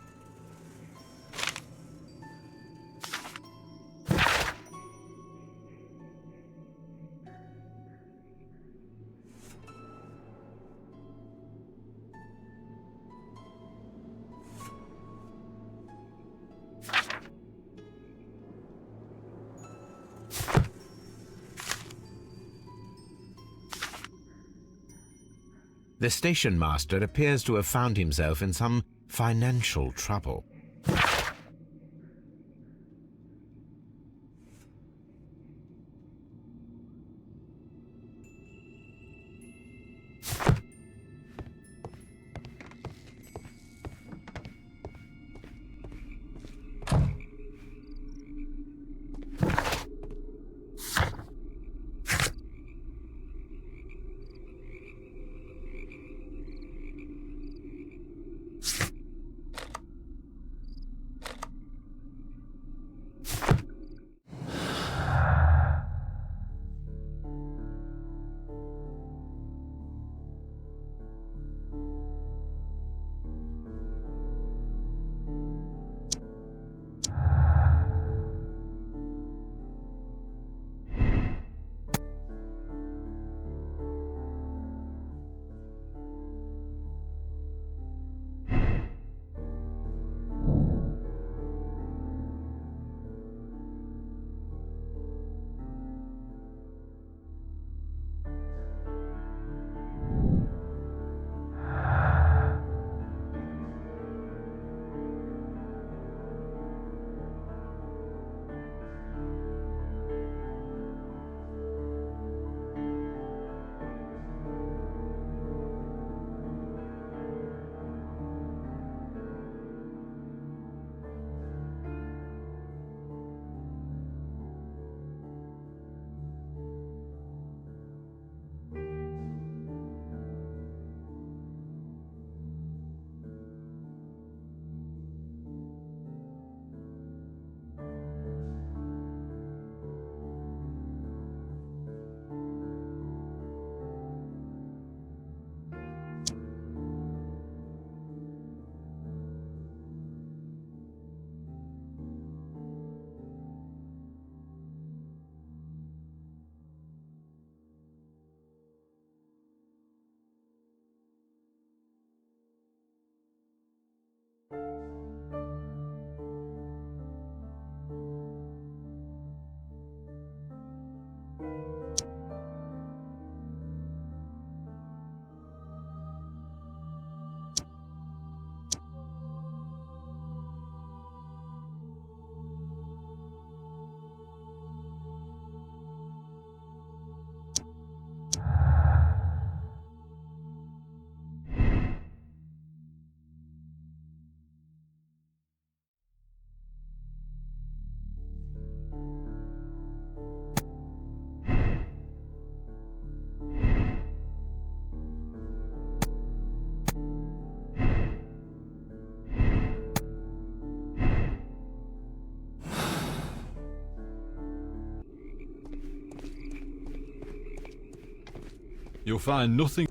The station master appears to have found himself in some financial trouble. You'll find nothing.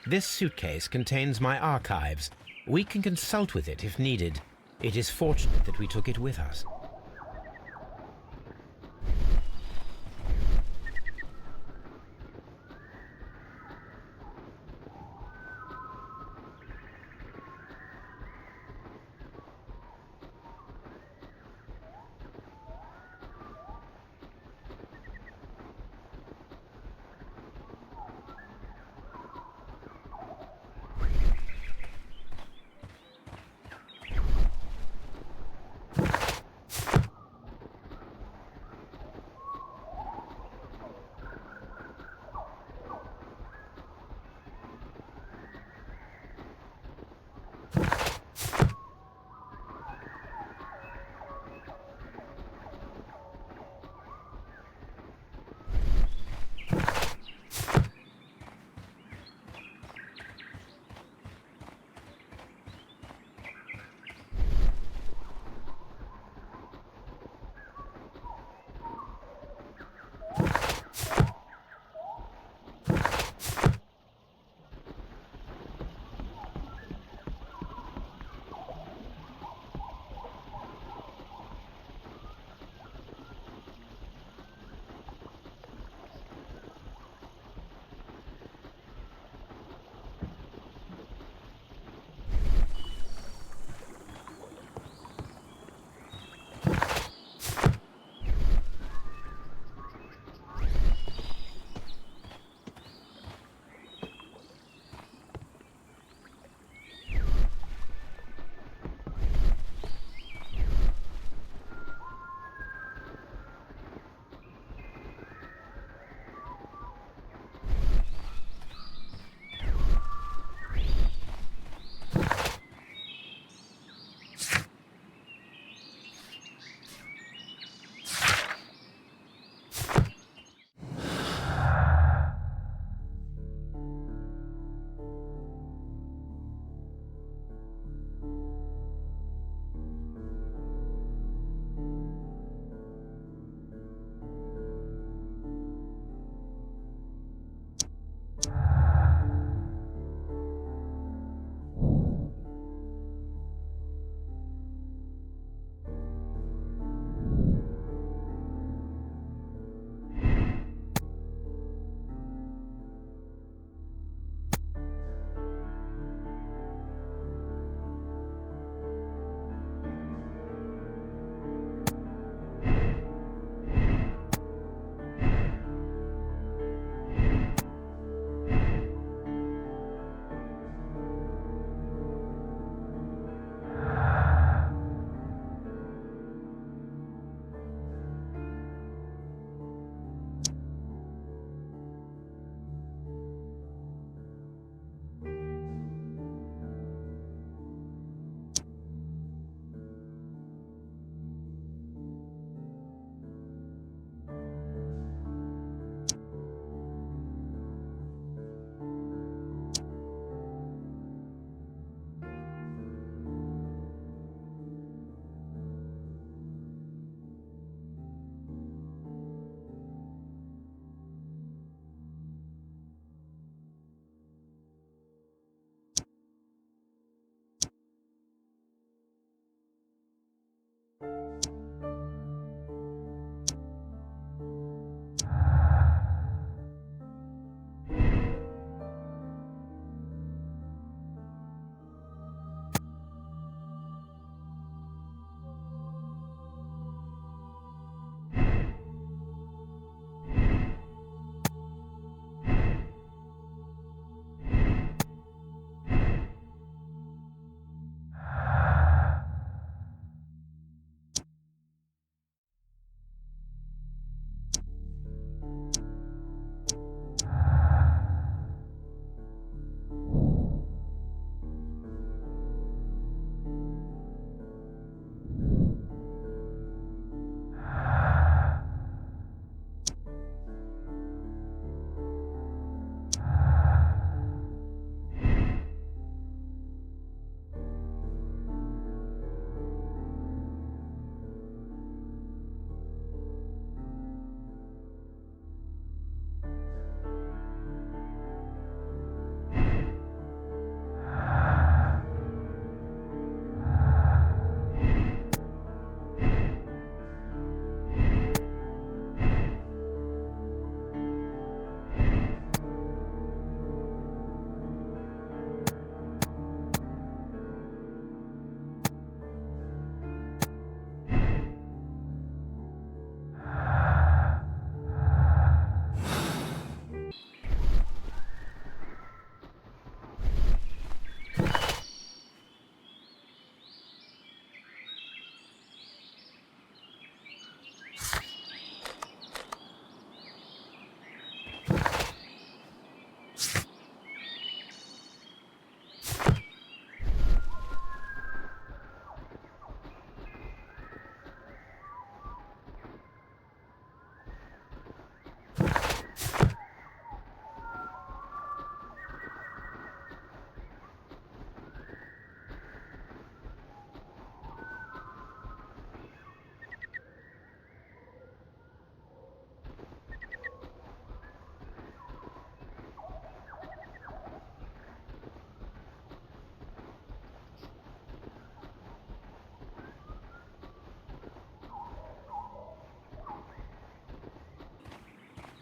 This suitcase contains my archives. We can consult with it if needed. It is fortunate that we took it with us.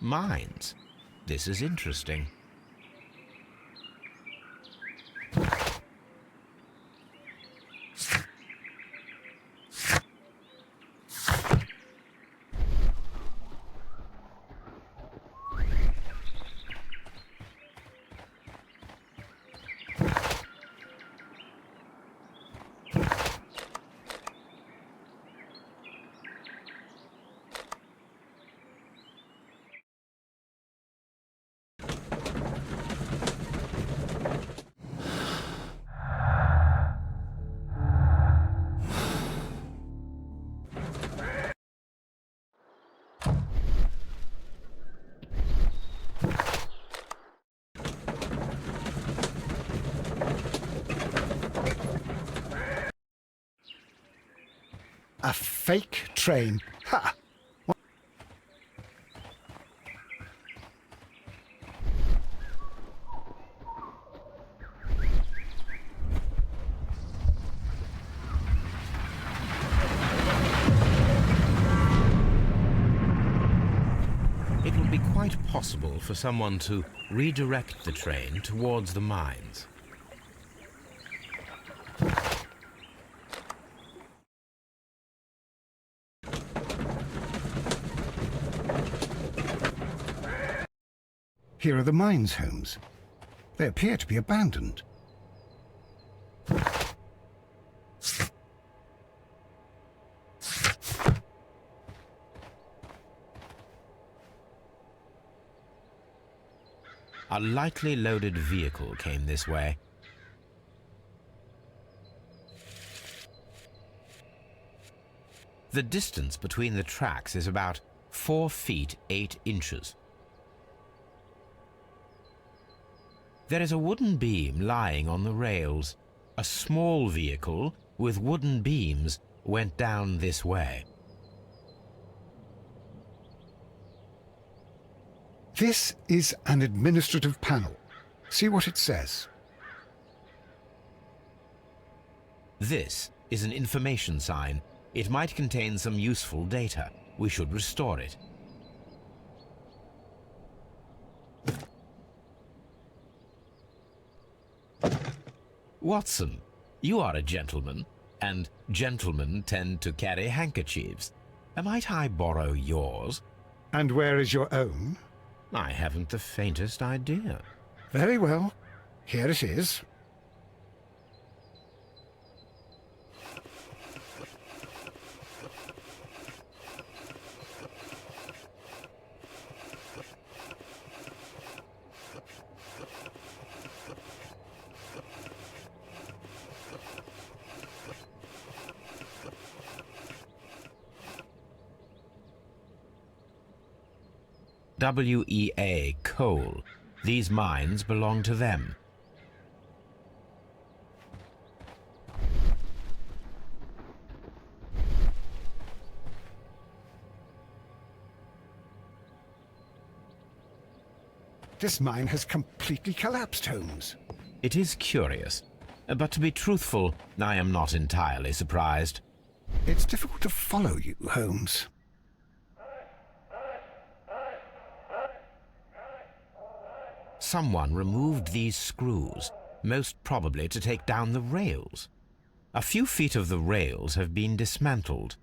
Mines. This is interesting. A fake train. Ha! It would be quite possible for someone to redirect the train towards the mines. Here are the mines, Holmes. They appear to be abandoned. A lightly loaded vehicle came this way. The distance between the tracks is about 4 feet 8 inches. There is a wooden beam lying on the rails. A small vehicle with wooden beams went down this way. This is an administrative panel. See what it says. This is an information sign. It might contain some useful data. We should restore it. Watson, you are a gentleman, and gentlemen tend to carry handkerchiefs. Might I borrow yours? And where is your own? I haven't the faintest idea. Very well. Here it is. WEA coal. These mines belong to them. This mine has completely collapsed, Holmes. It is curious, but to be truthful, I am not entirely surprised. It's difficult to follow you, Holmes. Someone removed these screws, most probably to take down the rails. A few feet of the rails have been dismantled.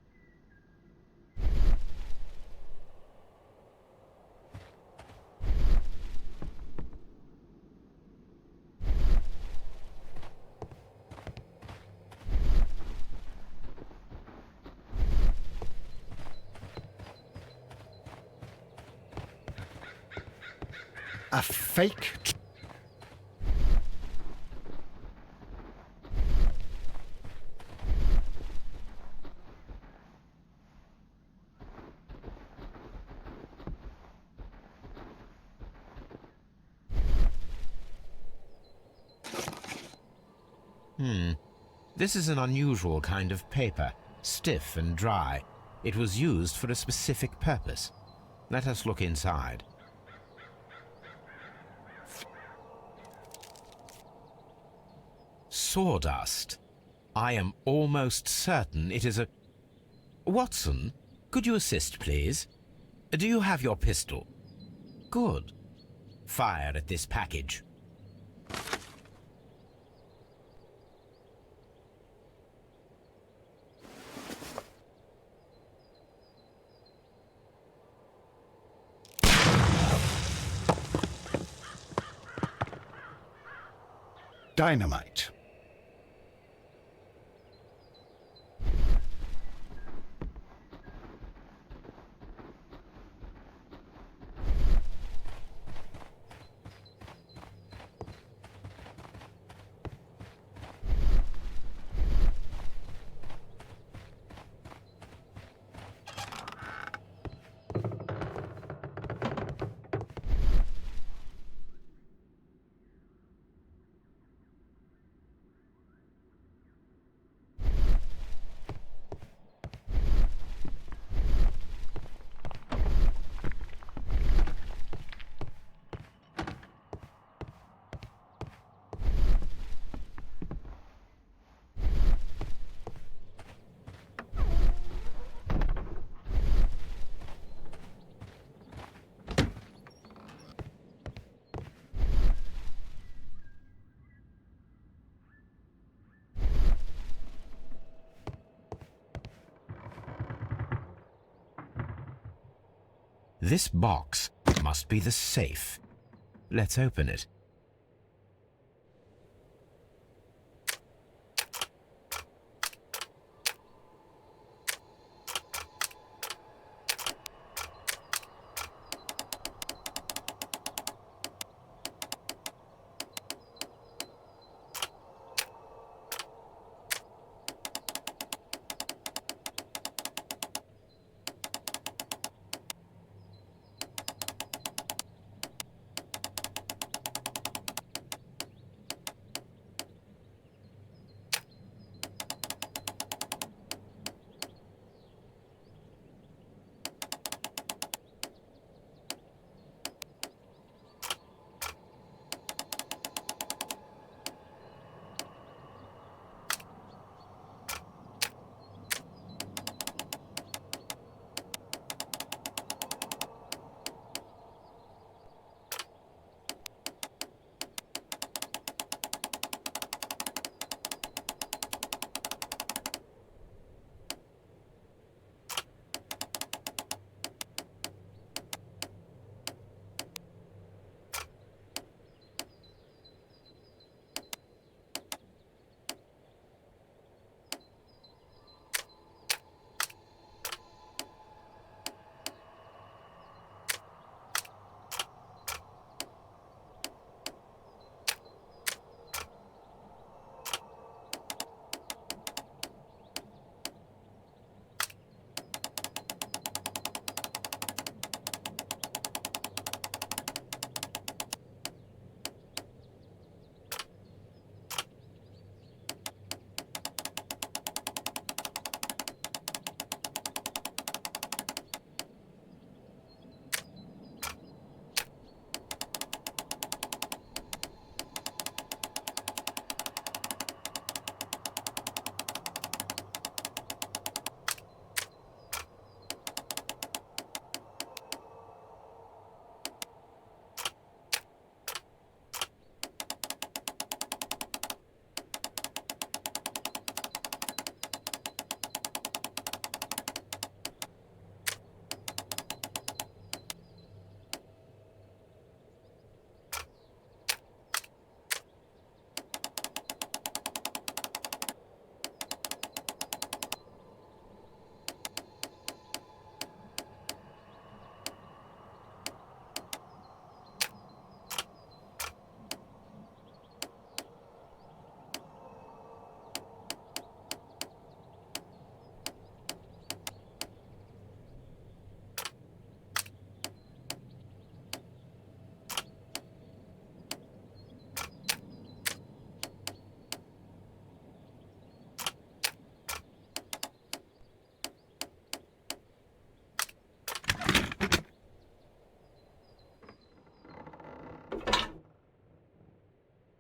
A fake... This is an unusual kind of paper, stiff and dry. It was used for a specific purpose. Let us look inside. Sawdust. I am almost certain it is a... Watson, could you assist, please? Do you have your pistol? Good. Fire at this package. Dynamite. This box must be the safe. Let's open it.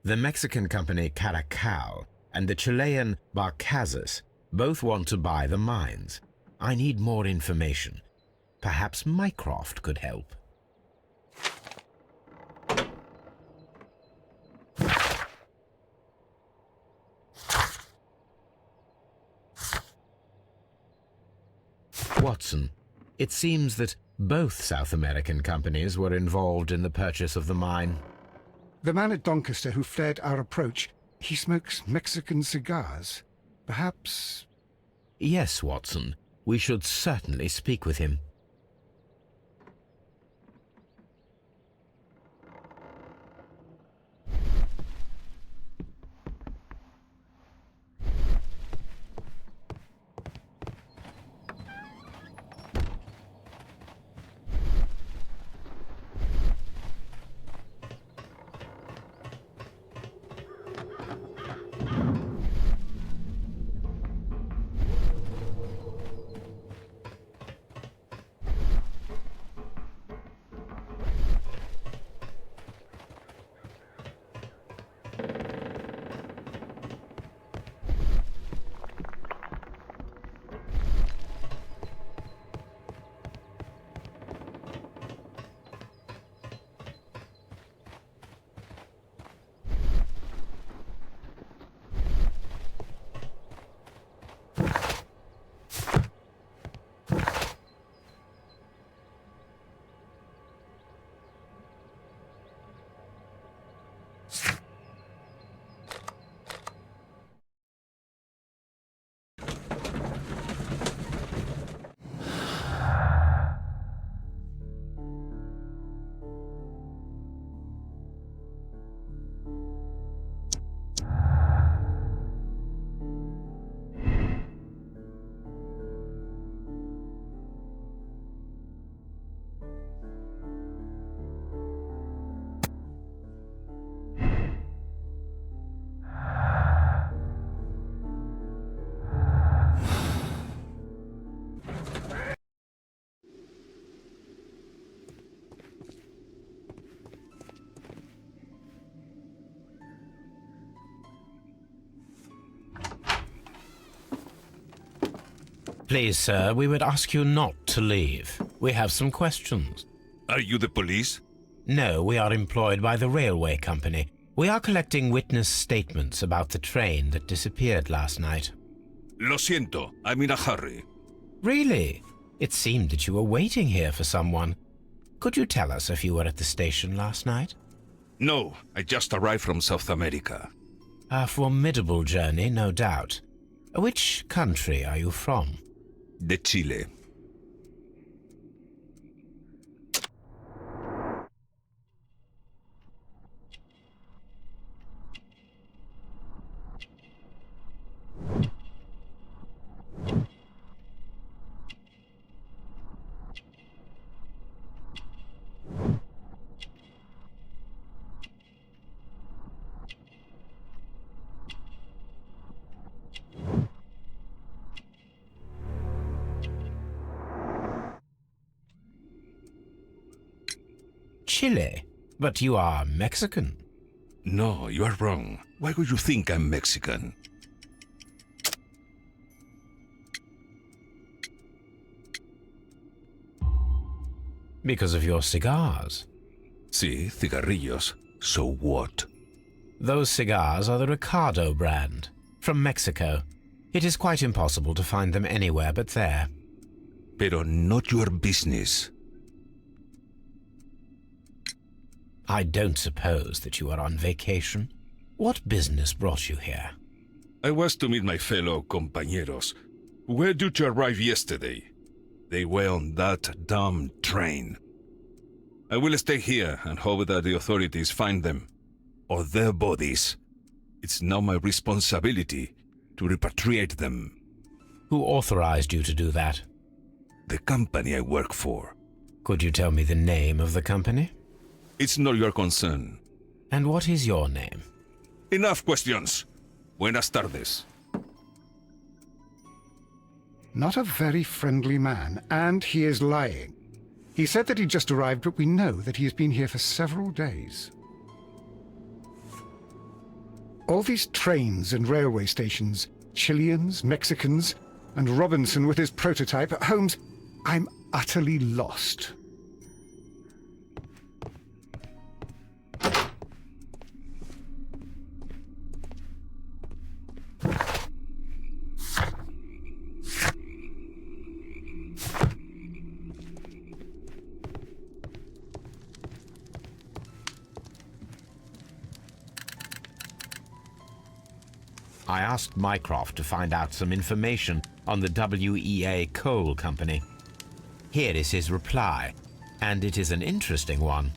The Mexican company Caracal and the Chilean Barcazas both want to buy the mines. I need more information. Perhaps Mycroft could help. Watson, it seems that both South American companies were involved in the purchase of the mine. The man at Doncaster who flared our approach, he smokes Mexican cigars. Perhaps... Yes, Watson. We should certainly speak with him. Please, sir, we would ask you not to leave. We have some questions. Are you the police? No, we are employed by the railway company. We are collecting witness statements about the train that disappeared last night. Lo siento, I'm in a hurry. Really? It seemed that you were waiting here for someone. Could you tell us if you were at the station last night? No, I just arrived from South America. A formidable journey, no doubt. Which country are you from? De Chile. Chile? But you are Mexican. No, you are wrong. Why would you think I'm Mexican? Because of your cigars. Sí, cigarrillos. So what? Those cigars are the Ricardo brand, from Mexico. It is quite impossible to find them anywhere but there. Pero not your business. I don't suppose that you are on vacation. What business brought you here? I was to meet my fellow compañeros, who were due to arrive yesterday. They were on that damn train. I will stay here and hope that the authorities find them, or their bodies. It's now my responsibility to repatriate them. Who authorized you to do that? The company I work for. Could you tell me the name of the company? It's not your concern. And what is your name? Enough questions. Buenas tardes. Not a very friendly man, and he is lying. He said that he just arrived, but we know that he has been here for several days. All these trains and railway stations, Chileans, Mexicans, and Robinson with his prototype. Holmes, I'm utterly lost. I asked Mycroft to find out some information on the WEA Coal Company. Here is his reply, and it is an interesting one.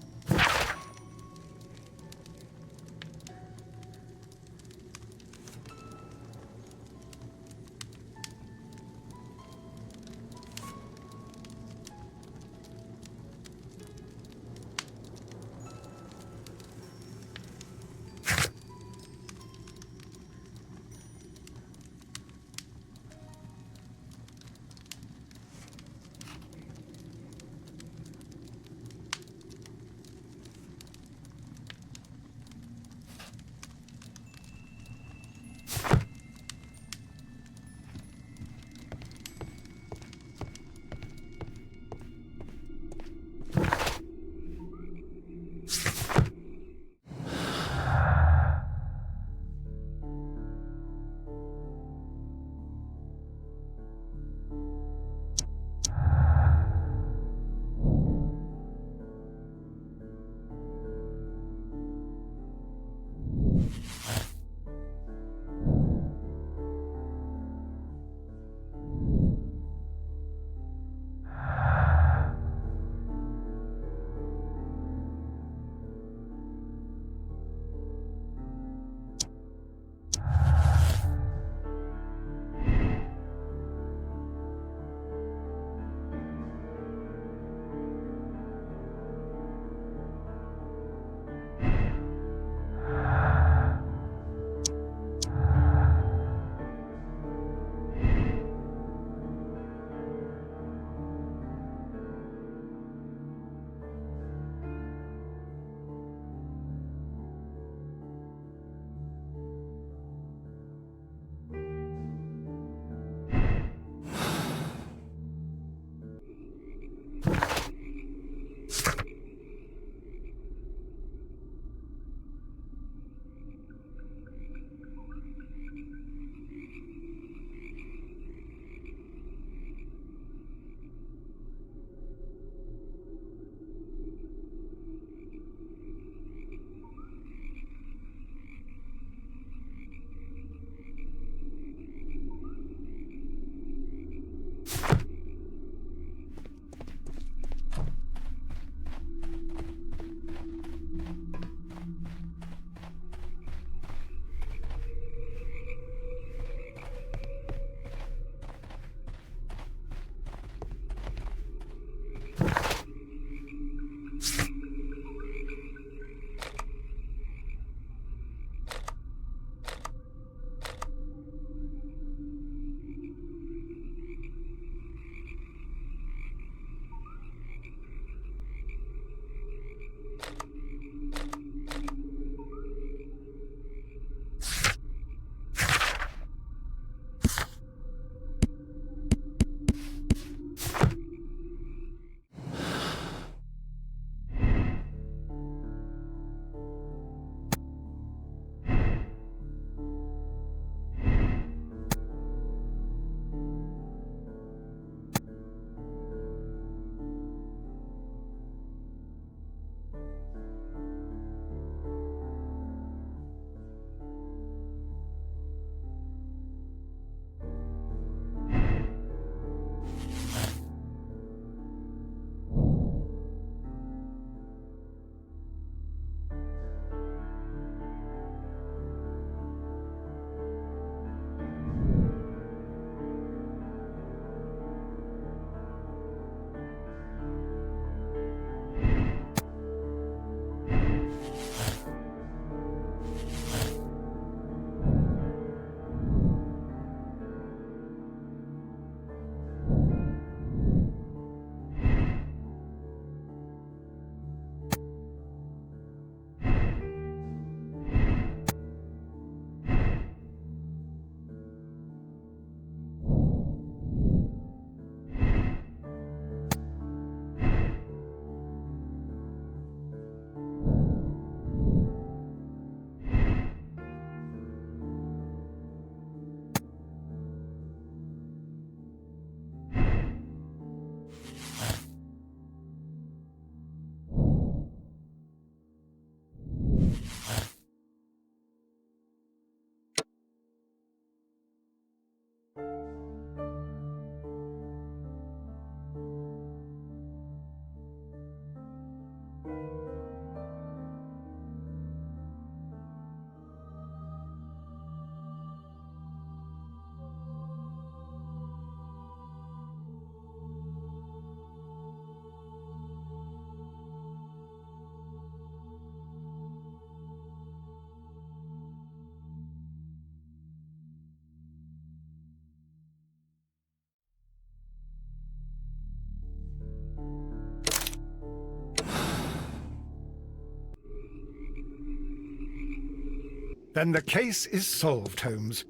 Then the case is solved, Holmes.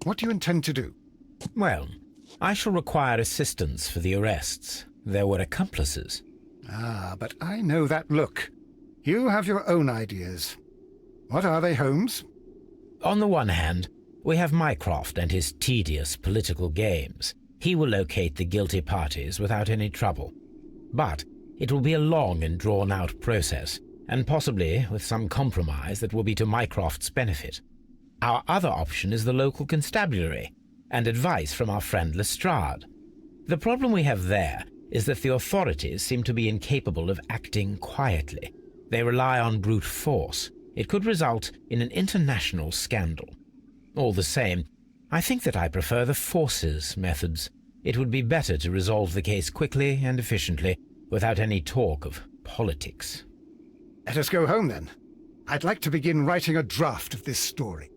What do you intend to do? Well, I shall require assistance for the arrests. There were accomplices. Ah, but I know that look. You have your own ideas. What are they, Holmes? On the one hand, we have Mycroft and his tedious political games. He will locate the guilty parties without any trouble. But it will be a long and drawn-out process, and possibly with some compromise that will be to Mycroft's benefit. Our other option is the local constabulary, and advice from our friend Lestrade. The problem we have there is that the authorities seem to be incapable of acting quietly. They rely on brute force. It could result in an international scandal. All the same, I think that I prefer the forces methods. It would be better to resolve the case quickly and efficiently, without any talk of politics. Let us go home, then. I'd like to begin writing a draft of this story.